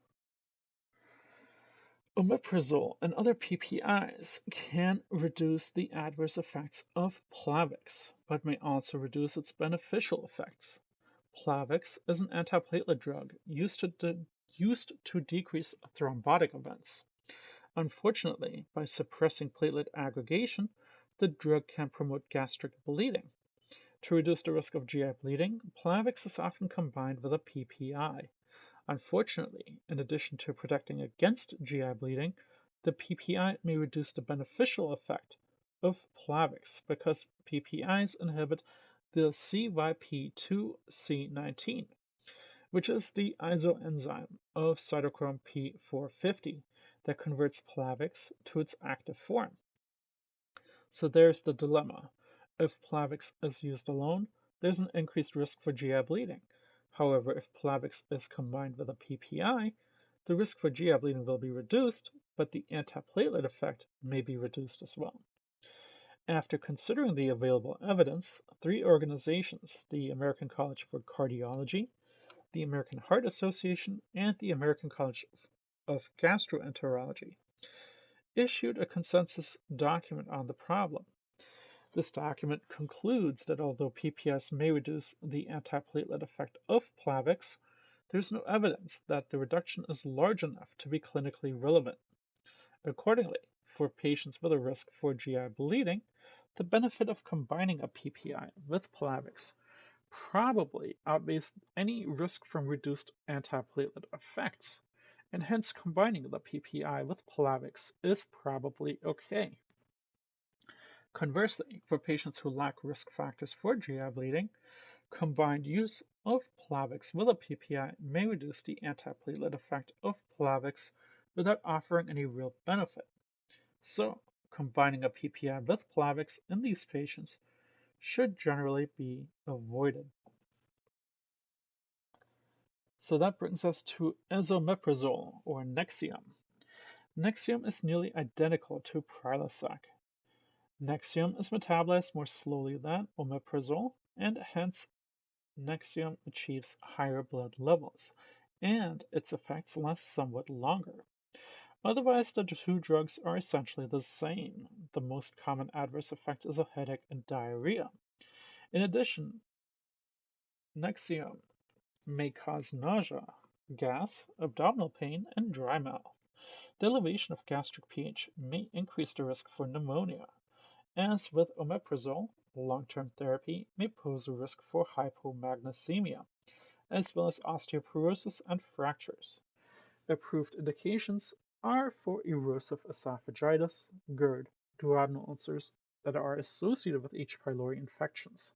Omeprazole and other PPIs can reduce the adverse effects of Plavix, but may also reduce its beneficial effects. Plavix is an antiplatelet drug used to decrease thrombotic events. Unfortunately, by suppressing platelet aggregation, the drug can promote gastric bleeding. To reduce the risk of GI bleeding, Plavix is often combined with a PPI. Unfortunately, in addition to protecting against GI bleeding, the PPI may reduce the beneficial effect of Plavix because PPIs inhibit the CYP2C19, which is the isoenzyme of cytochrome P450 that converts Plavix to its active form. So there's the dilemma. If Plavix is used alone, there's an increased risk for GI bleeding. However, if Plavix is combined with a PPI, the risk for GI bleeding will be reduced, but the antiplatelet effect may be reduced as well. After considering the available evidence, 3 organizations, the American College for Cardiology, the American Heart Association, and the American College of Gastroenterology, issued a consensus document on the problem. This document concludes that although PPIs may reduce the antiplatelet effect of Plavix, there's no evidence that the reduction is large enough to be clinically relevant. Accordingly, for patients with a risk for GI bleeding, the benefit of combining a PPI with Plavix probably outweighs any risk from reduced antiplatelet effects, and hence combining the PPI with Plavix is probably okay. Conversely, for patients who lack risk factors for GI bleeding, combined use of Plavix with a PPI may reduce the antiplatelet effect of Plavix without offering any real benefit. So, combining a PPI with Plavix in these patients should generally be avoided. So that brings us to esomeprazole, or Nexium. Nexium is nearly identical to Prilosec. Nexium is metabolized more slowly than omeprazole, and hence Nexium achieves higher blood levels, and its effects last somewhat longer. Otherwise, the two drugs are essentially the same. The most common adverse effect is a headache and diarrhea. In addition, Nexium may cause nausea, gas, abdominal pain, and dry mouth. The elevation of gastric pH may increase the risk for pneumonia. As with omeprazole, long-term therapy may pose a risk for hypomagnesemia, as well as osteoporosis and fractures. Approved indications are for erosive esophagitis, GERD, duodenal ulcers that are associated with H. pylori infections.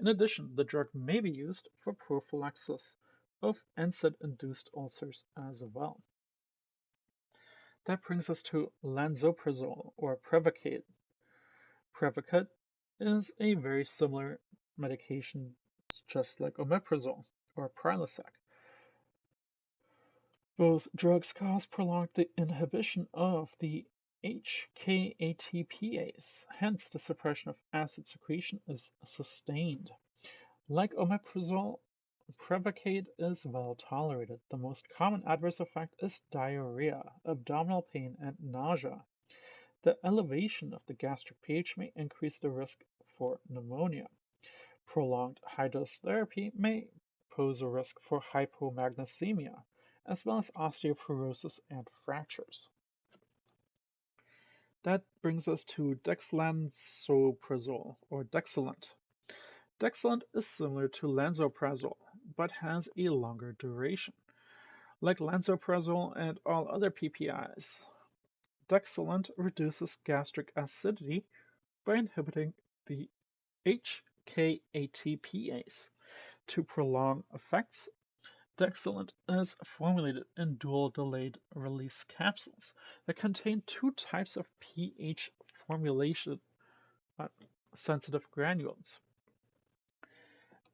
In addition, the drug may be used for prophylaxis of NSAID-induced ulcers as well. That brings us to lansoprazole, or Prevacate. Prevacate is a very similar medication, just like omeprazole or Prilosec. Both drugs cause prolonged inhibition of the HKATPase, hence the suppression of acid secretion is sustained. Like omeprazole, Prevacate is well tolerated. The most common adverse effect is diarrhea, abdominal pain, and nausea. The elevation of the gastric pH may increase the risk for pneumonia. Prolonged high-dose therapy may pose a risk for hypomagnesemia, as well as osteoporosis and fractures. That brings us to dexlansoprazole, or Dexilant. Dexilant is similar to lansoprazole, but has a longer duration. Like lansoprazole and all other PPIs, Dexilant reduces gastric acidity by inhibiting the HKATPase. To prolong effects, Dexilant is formulated in dual delayed release capsules that contain two types of pH formulation sensitive granules.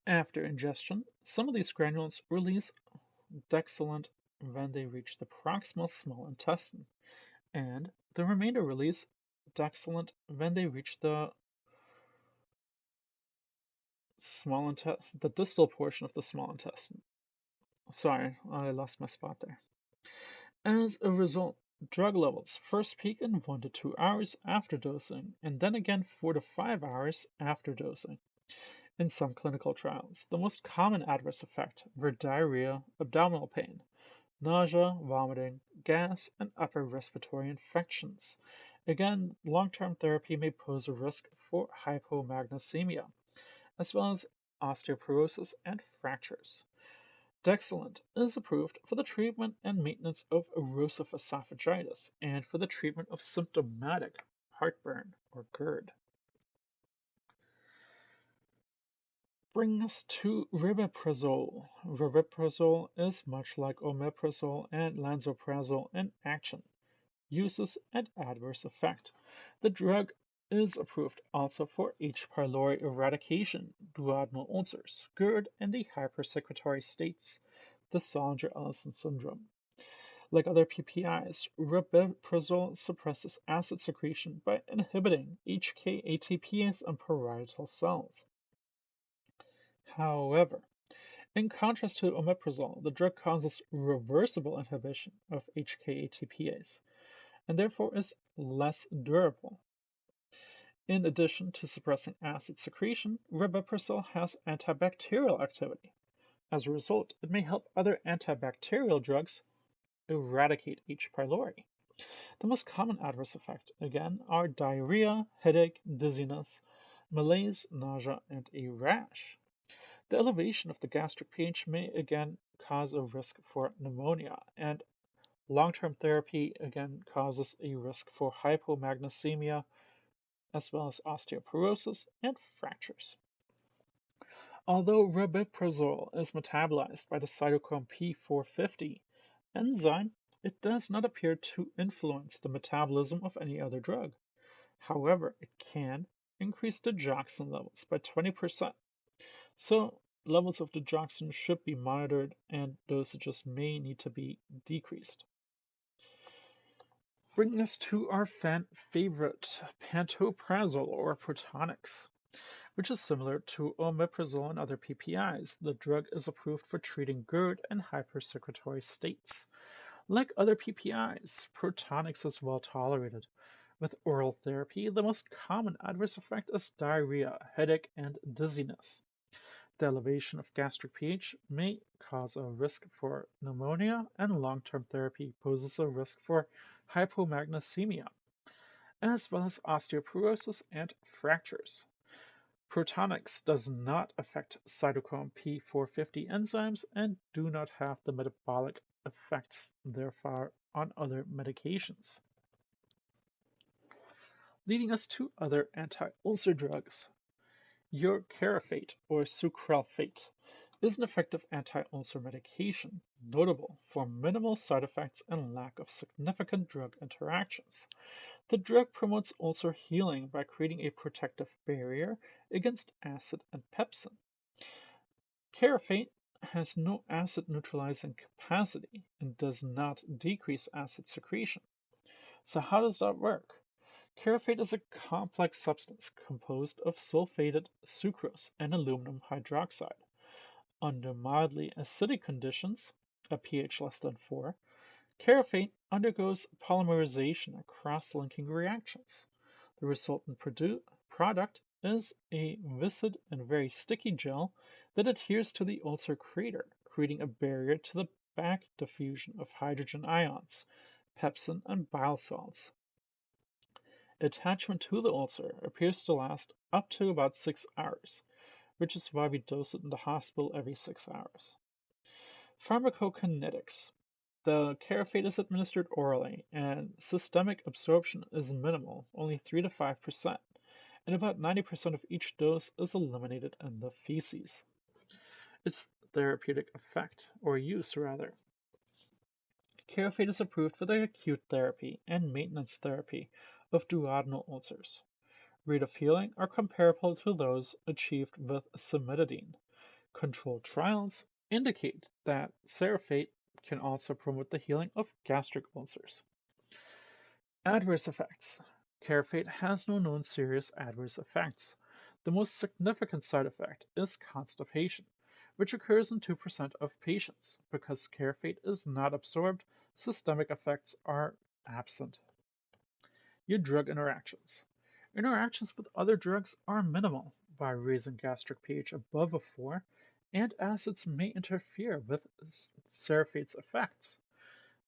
After ingestion, some of these granules release Dexilant when they reach the proximal small intestine, and the remainder release Dexilant when they reach the the distal portion of the small intestine. Sorry, I lost my spot there. As a result, drug levels first peak in 1 to 2 hours after dosing, and then again 4 to 5 hours after dosing. In some clinical trials, the most common adverse effect were diarrhea, abdominal pain, nausea, vomiting, gas, and upper respiratory infections. Again, long-term therapy may pose a risk for hypomagnesemia, as well as osteoporosis and fractures. Dexilant is approved for the treatment and maintenance of erosive esophagitis and for the treatment of symptomatic heartburn or GERD. Bringing us to ribeprazole. Ribeprazole is much like omeprazole and lansoprazole in action, uses, and adverse effect. The drug is approved also for H. pylori eradication, duodenal ulcers, GERD, and the hypersecretory states, the Salinger-Ellison syndrome. Like other PPIs, ribeprazole suppresses acid secretion by inhibiting HKATPase on parietal cells. However, in contrast to omeprazole, the drug causes reversible inhibition of HKATPase and therefore is less durable. In addition to suppressing acid secretion, rabeprazole has antibacterial activity. As a result, it may help other antibacterial drugs eradicate H. pylori. The most common adverse effects, again, are diarrhea, headache, dizziness, malaise, nausea, and a rash. The elevation of the gastric pH may again cause a risk for pneumonia, and long-term therapy again causes a risk for hypomagnesemia as well as osteoporosis and fractures. Although rabeprazole is metabolized by the cytochrome P450 enzyme, it does not appear to influence the metabolism of any other drug. However, it can increase digoxin levels by 20%. So levels of digoxin should be monitored and dosages may need to be decreased. Bringing us to our fan favorite, pantoprazole or Protonix, which is similar to omeprazole and other PPIs. The drug is approved for treating GERD and hypersecretory states. Like other PPIs, Protonix is well tolerated. With oral therapy, the most common adverse effect is diarrhea, headache, and dizziness. The elevation of gastric pH may cause a risk for pneumonia, and long-term therapy poses a risk for hypomagnesemia, as well as osteoporosis and fractures. Protonix does not affect cytochrome P450 enzymes and do not have the metabolic effects therefore on other medications. Leading us to other anti-ulcer drugs. Uricaraphate or sucralfate is an effective anti-ulcer medication, notable for minimal side effects and lack of significant drug interactions. The drug promotes ulcer healing by creating a protective barrier against acid and pepsin. Carafate has no acid neutralizing capacity and does not decrease acid secretion. So how does that work? Carafate is a complex substance composed of sulfated sucrose and aluminum hydroxide. Under mildly acidic conditions, a pH less than 4, carafate undergoes polymerization and cross-linking reactions. The resultant product is a viscid and very sticky gel that adheres to the ulcer crater, creating a barrier to the back diffusion of hydrogen ions, pepsin, and bile salts. Attachment to the ulcer appears to last up to about 6 hours, which is why we dose it in the hospital every 6 hours. Pharmacokinetics. The carafate is administered orally, and systemic absorption is minimal, only 3 to 5%, and about 90% of each dose is eliminated in the feces. Its therapeutic effect, or use rather. Carafate is approved for the acute therapy and maintenance therapy of duodenal ulcers. Rate of healing are comparable to those achieved with cimetidine. Controlled trials indicate that carafate can also promote the healing of gastric ulcers. Adverse effects. Carafate has no known serious adverse effects. The most significant side effect is constipation, which occurs in 2% of patients. Because carafate is not absorbed, systemic effects are absent. Your drug interactions. Interactions with other drugs are minimal by raising gastric pH above a 4, and acids may interfere with cerafate's effects.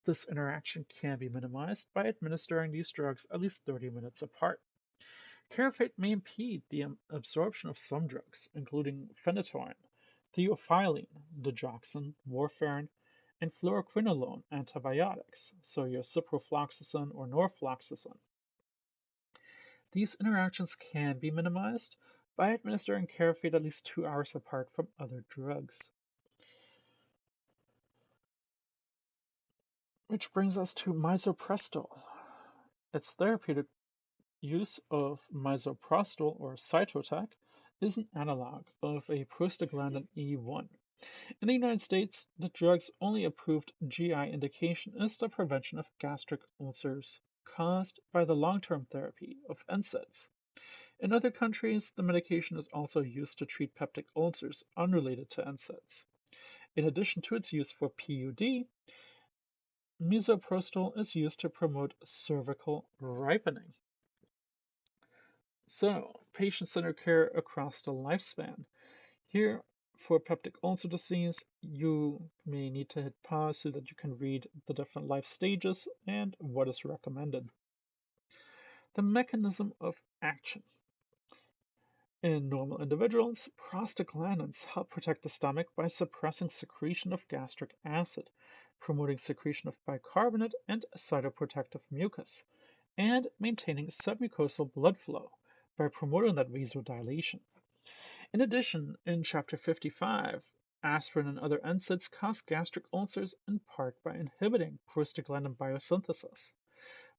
This interaction can be minimized by administering these drugs at least 30 minutes apart. Carafate may impede the absorption of some drugs, including phenytoin, theophylline, digoxin, warfarin, and fluoroquinolone antibiotics, so your ciprofloxacin or norfloxacin. These interactions can be minimized by administering carafate at least 2 hours apart from other drugs. Which brings us to misoprostol. Its therapeutic use of misoprostol or Cytotec is an analog of a prostaglandin E1. In the United States, the drug's only approved GI indication is the prevention of gastric ulcers caused by the long-term therapy of NSAIDs. In other countries, the medication is also used to treat peptic ulcers unrelated to NSAIDs. In addition to its use for PUD, misoprostol is used to promote cervical ripening. So, patient-centered care across the lifespan. Here, for peptic ulcer disease, you may need to hit pause so that you can read the different life stages and what is recommended. The mechanism of action. In normal individuals, prostaglandins help protect the stomach by suppressing secretion of gastric acid, promoting secretion of bicarbonate and cytoprotective mucus, and maintaining submucosal blood flow by promoting that vasodilation. In addition, in Chapter 55, aspirin and other NSAIDs cause gastric ulcers in part by inhibiting prostaglandin biosynthesis.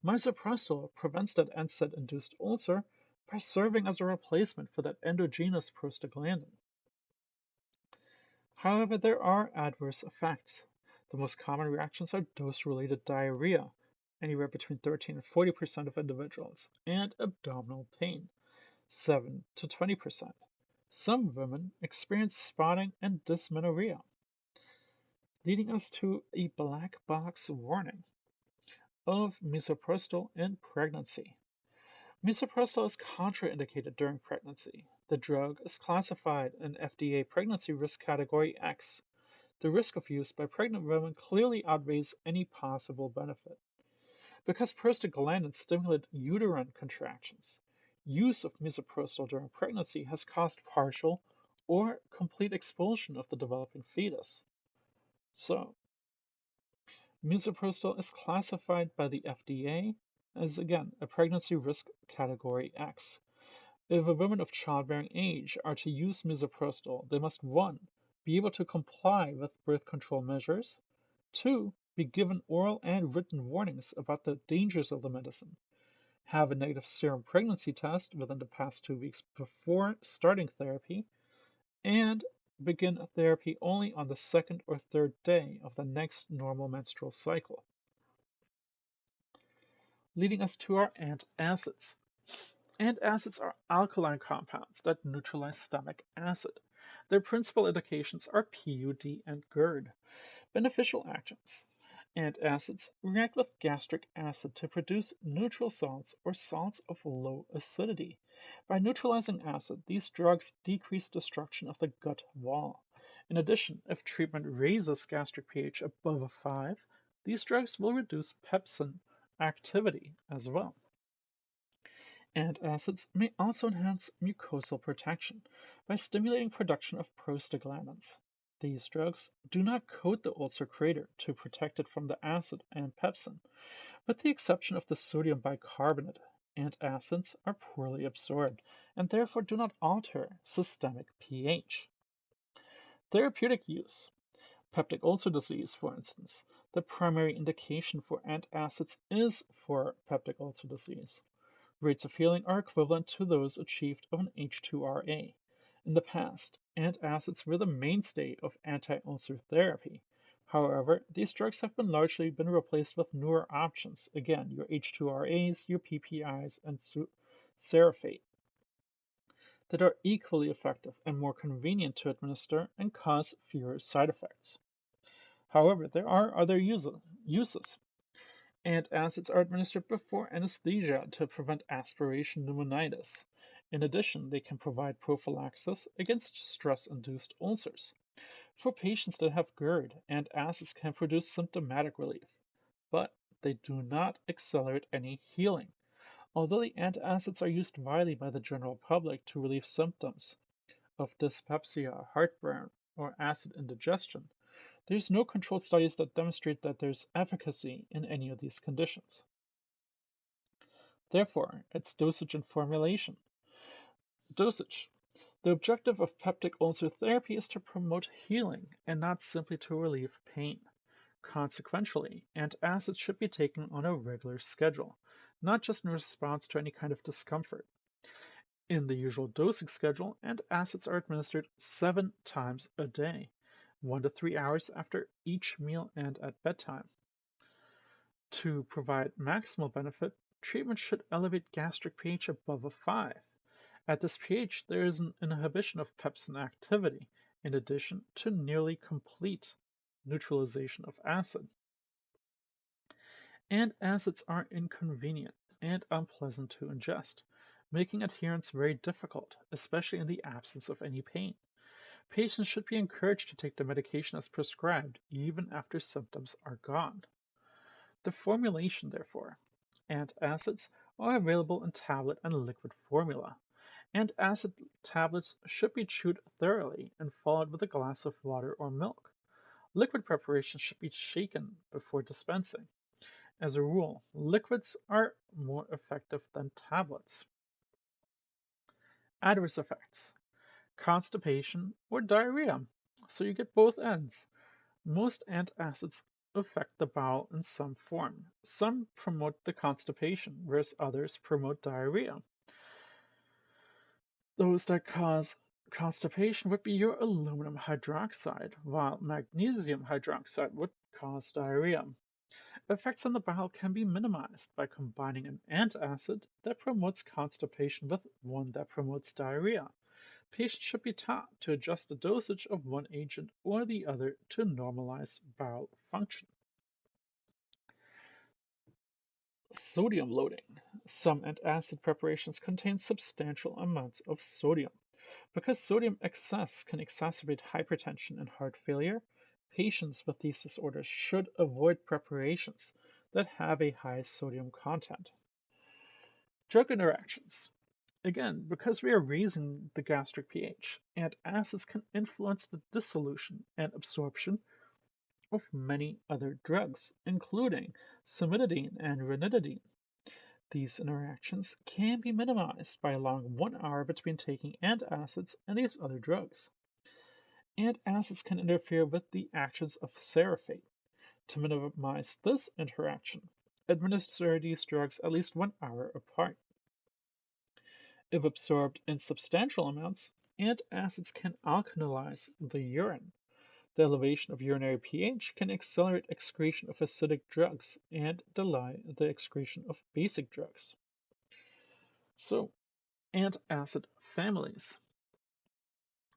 Misoprostol prevents that NSAID-induced ulcer by serving as a replacement for that endogenous prostaglandin. However, there are adverse effects. The most common reactions are dose-related diarrhea, anywhere between 13 and 40% of individuals, and abdominal pain, 7 to 20%. Some women experience spotting and dysmenorrhea, leading us to a black box warning of misoprostol in pregnancy. Misoprostol is contraindicated during pregnancy. The drug is classified in FDA Pregnancy Risk Category X. The risk of use by pregnant women clearly outweighs any possible benefit. Because prostaglandins stimulate uterine contractions, use of misoprostol during pregnancy has caused partial or complete expulsion of the developing fetus. So, misoprostol is classified by the FDA as, again, a pregnancy risk category X. If a woman of childbearing age are to use misoprostol, they must 1. Be able to comply with birth control measures, 2. Be given oral and written warnings about the dangers of the medicine, have a negative serum pregnancy test within the past 2 weeks before starting therapy, and begin therapy only on the second or third day of the next normal menstrual cycle. Leading us to our antacids. Antacids are alkaline compounds that neutralize stomach acid. Their principal indications are PUD and GERD. Beneficial actions. Antacids react with gastric acid to produce neutral salts or salts of low acidity. By neutralizing acid, these drugs decrease destruction of the gut wall. In addition, if treatment raises gastric pH above a 5, these drugs will reduce pepsin activity as well. Antacids may also enhance mucosal protection by stimulating production of prostaglandins. These drugs do not coat the ulcer crater to protect it from the acid and pepsin. With the exception of the sodium bicarbonate, antacids are poorly absorbed and therefore do not alter systemic pH. Therapeutic use. Peptic ulcer disease, for instance. The primary indication for antacids is for peptic ulcer disease. Rates of healing are equivalent to those achieved of an H2RA. In the past, antacids were the mainstay of anti-ulcer therapy. However, these drugs have largely been replaced with newer options, again, your H2RAs, your PPIs, and Serafate, that are equally effective and more convenient to administer and cause fewer side effects. However, there are other uses. Antacids are administered before anesthesia to prevent aspiration pneumonitis. In addition, they can provide prophylaxis against stress-induced ulcers. For patients that have GERD, antacids can produce symptomatic relief, but they do not accelerate any healing. Although the antacids are used widely by the general public to relieve symptoms of dyspepsia, heartburn, or acid indigestion, there's no controlled studies that demonstrate that there's efficacy in any of these conditions. Therefore, its dosage and formulation. Dosage. The objective of peptic ulcer therapy is to promote healing and not simply to relieve pain. Consequently, antacids should be taken on a regular schedule, not just in response to any kind of discomfort. In the usual dosing schedule, antacids are administered 7 times a day, 1 to 3 hours after each meal and at bedtime. To provide maximal benefit, treatment should elevate gastric pH above a 5. At this pH, there is an inhibition of pepsin activity, in addition to nearly complete neutralization of acid. Antacids are inconvenient and unpleasant to ingest. making adherence very difficult, especially in the absence of any pain. Patients should be encouraged to take the medication as prescribed, even after symptoms are gone. The formulation, therefore. Antacids are available in tablet and liquid formula. Antacid tablets should be chewed thoroughly and followed with a glass of water or milk. Liquid preparations should be shaken before dispensing. As a rule, liquids are more effective than tablets. Adverse effects: constipation or diarrhea. So you get both ends. Most antacids affect the bowel in some form. Some promote the constipation, whereas others promote diarrhea. Those that cause constipation would be your aluminum hydroxide, while magnesium hydroxide would cause diarrhea. Effects on the bowel can be minimized by combining an antacid that promotes constipation with one that promotes diarrhea. Patients should be taught to adjust the dosage of one agent or the other to normalize bowel function. Sodium loading. Some antacid preparations contain substantial amounts of sodium. Because sodium excess can exacerbate hypertension and heart failure, patients with these disorders should avoid preparations that have a high sodium content. Drug interactions. Again, because we are raising the gastric pH, antacids can influence the dissolution and absorption of many other drugs, including cimetidine and ranitidine. These interactions can be minimized by allowing 1 hour between taking antacids and these other drugs. Antacids can interfere with the actions of seraphate. To minimize this interaction, administer these drugs at least 1 hour apart. If absorbed in substantial amounts, antacids can alkalize the urine. The elevation of urinary pH can accelerate excretion of acidic drugs and delay the excretion of basic drugs. So, antacid families.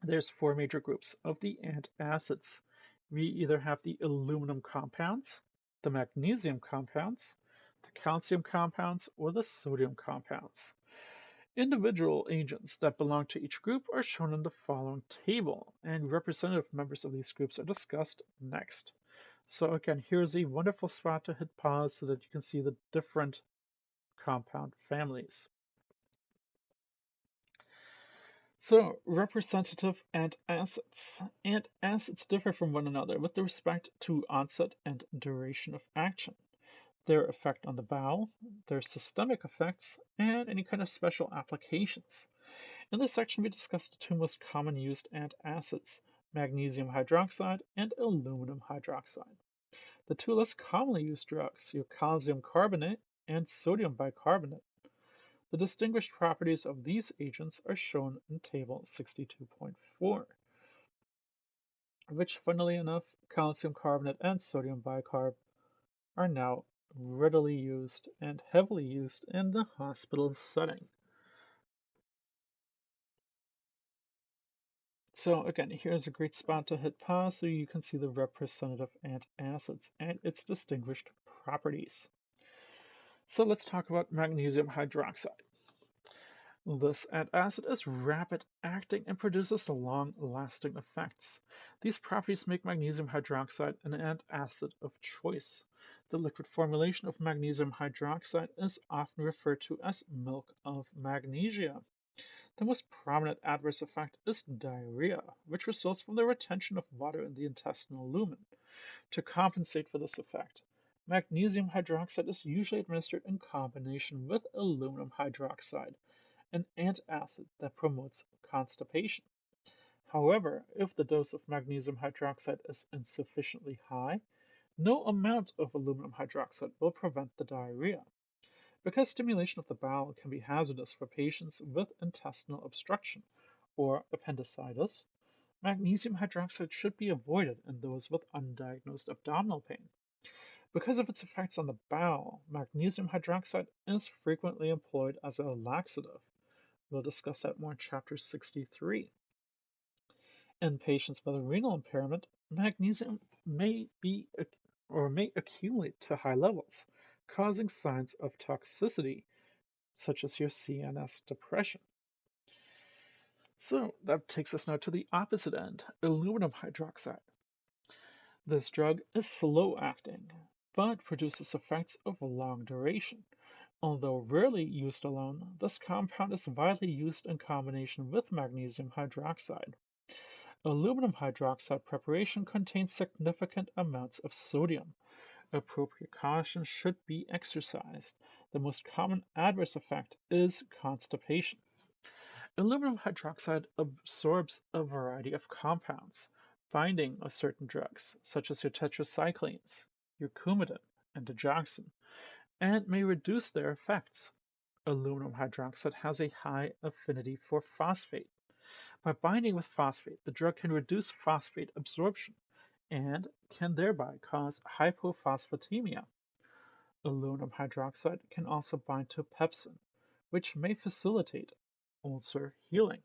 There's four major groups of the antacids. We either have the aluminum compounds, the magnesium compounds, the calcium compounds, or the sodium compounds. Individual agents that belong to each group are shown in the following table, and representative members of these groups are discussed next. So again, here's a wonderful spot to hit pause so that you can see the different compound families. So, representative antacids. Antacids differ from one another with respect to onset and duration of action, their effect on the bowel, their systemic effects, and any kind of special applications. In this section, we discussed the two most common used antacids, magnesium hydroxide and aluminum hydroxide. The two less commonly used drugs, your calcium carbonate and sodium bicarbonate. The distinguished properties of these agents are shown in Table 62.4, which, funnily enough, calcium carbonate and sodium bicarb are now readily used and heavily used in the hospital setting. So again, here's a great spot to hit pause so you can see the representative antacids and its distinguished properties. So let's talk about magnesium hydroxide. This antacid is rapid acting and produces long-lasting effects. These properties make magnesium hydroxide an antacid of choice. The liquid formulation of magnesium hydroxide is often referred to as milk of magnesia. The most prominent adverse effect is diarrhea, which results from the retention of water in the intestinal lumen. To compensate for this effect, magnesium hydroxide is usually administered in combination with aluminum hydroxide, an antacid that promotes constipation. However, if the dose of magnesium hydroxide is insufficiently high, no amount of aluminum hydroxide will prevent the diarrhea. Because stimulation of the bowel can be hazardous for patients with intestinal obstruction or appendicitis, magnesium hydroxide should be avoided in those with undiagnosed abdominal pain. Because of its effects on the bowel, magnesium hydroxide is frequently employed as a laxative. We'll discuss that more in chapter 63. In patients with renal impairment, magnesium may accumulate to high levels, causing signs of toxicity such as your CNS depression. So that takes us now to the opposite end, aluminum hydroxide. This drug is slow acting, but produces effects of long duration. Although rarely used alone, this compound is widely used in combination with magnesium hydroxide. Aluminum hydroxide preparation contains significant amounts of sodium. Appropriate caution should be exercised. The most common adverse effect is constipation. Aluminum hydroxide absorbs a variety of compounds, binding of certain drugs, such as your tetracyclines, your Coumadin, and digoxin, and may reduce their effects. Aluminum hydroxide has a high affinity for phosphate. By binding with phosphate, the drug can reduce phosphate absorption and can thereby cause hypophosphatemia. Aluminum hydroxide can also bind to pepsin, which may facilitate ulcer healing.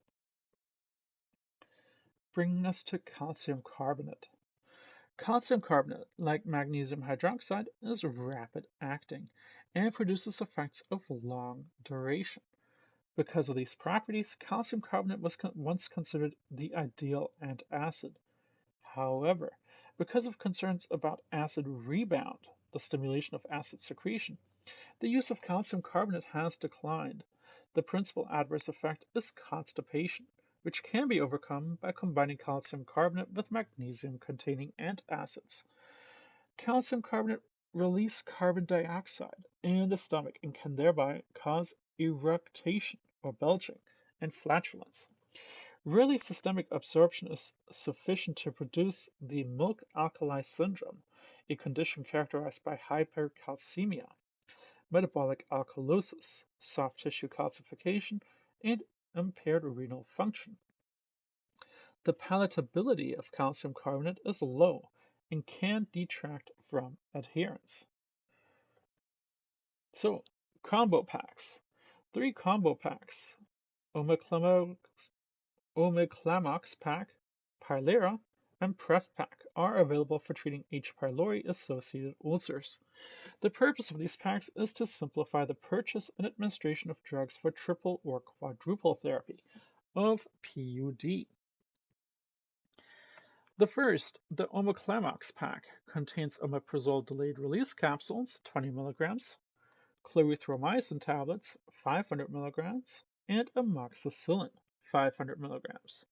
Bringing us to calcium carbonate. Calcium carbonate, like magnesium hydroxide, is rapid acting and produces effects of long duration. Because of these properties, calcium carbonate was once considered the ideal antacid. However, because of concerns about acid rebound, the stimulation of acid secretion, the use of calcium carbonate has declined. The principal adverse effect is constipation, which can be overcome by combining calcium carbonate with magnesium-containing antacids. Calcium carbonate releases carbon dioxide in the stomach and can thereby cause eructation or belching and flatulence. Rarely systemic absorption is sufficient to produce the milk alkali syndrome, a condition characterized by hypercalcemia, metabolic alkalosis, soft tissue calcification, and impaired renal function. The palatability of calcium carbonate is low and can detract from adherence. So, combo packs. 3 combo packs. Omeclamox pack, Pylera, and Pref pack are available for treating H. pylori-associated ulcers. The purpose of these packs is to simplify the purchase and administration of drugs for triple or quadruple therapy of PUD. The first, the Omeclamox pack, contains omeprazole delayed release capsules, 20 milligrams, clarithromycin tablets, 500 milligrams, and amoxicillin, 500 milligrams.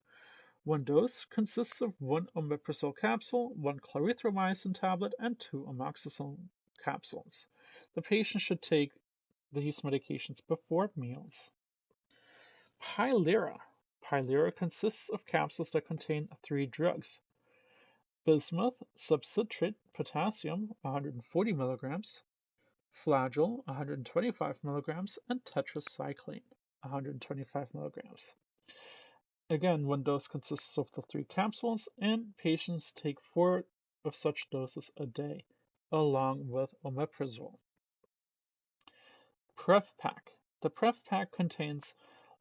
One dose consists of 1 omeprazole capsule, 1 clarithromycin tablet, and 2 amoxicillin capsules. The patient should take these medications before meals. Pylera. Pylera consists of capsules that contain 3 drugs: bismuth subcitrate potassium, 140 milligrams, flagyl, 125 milligrams, and tetracycline, 125 milligrams. Again, one dose consists of the 3 capsules, and patients take 4 of such doses a day, along with omeprazole. Pref pack. The Pref pack contains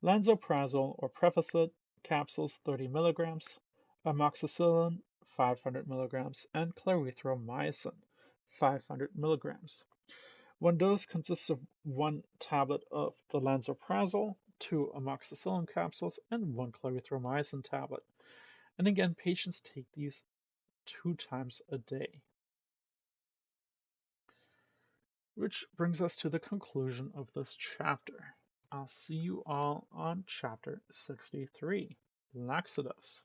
lansoprazole or Prevacid capsules, 30 milligrams, amoxicillin, 500 milligrams, and clarithromycin, 500 milligrams. One dose consists of 1 tablet of the lansoprazole, 2 amoxicillin capsules, and 1 clarithromycin tablet. And again, patients take these 2 times a day. Which brings us to the conclusion of this chapter. I'll see you all on chapter 63, laxatives.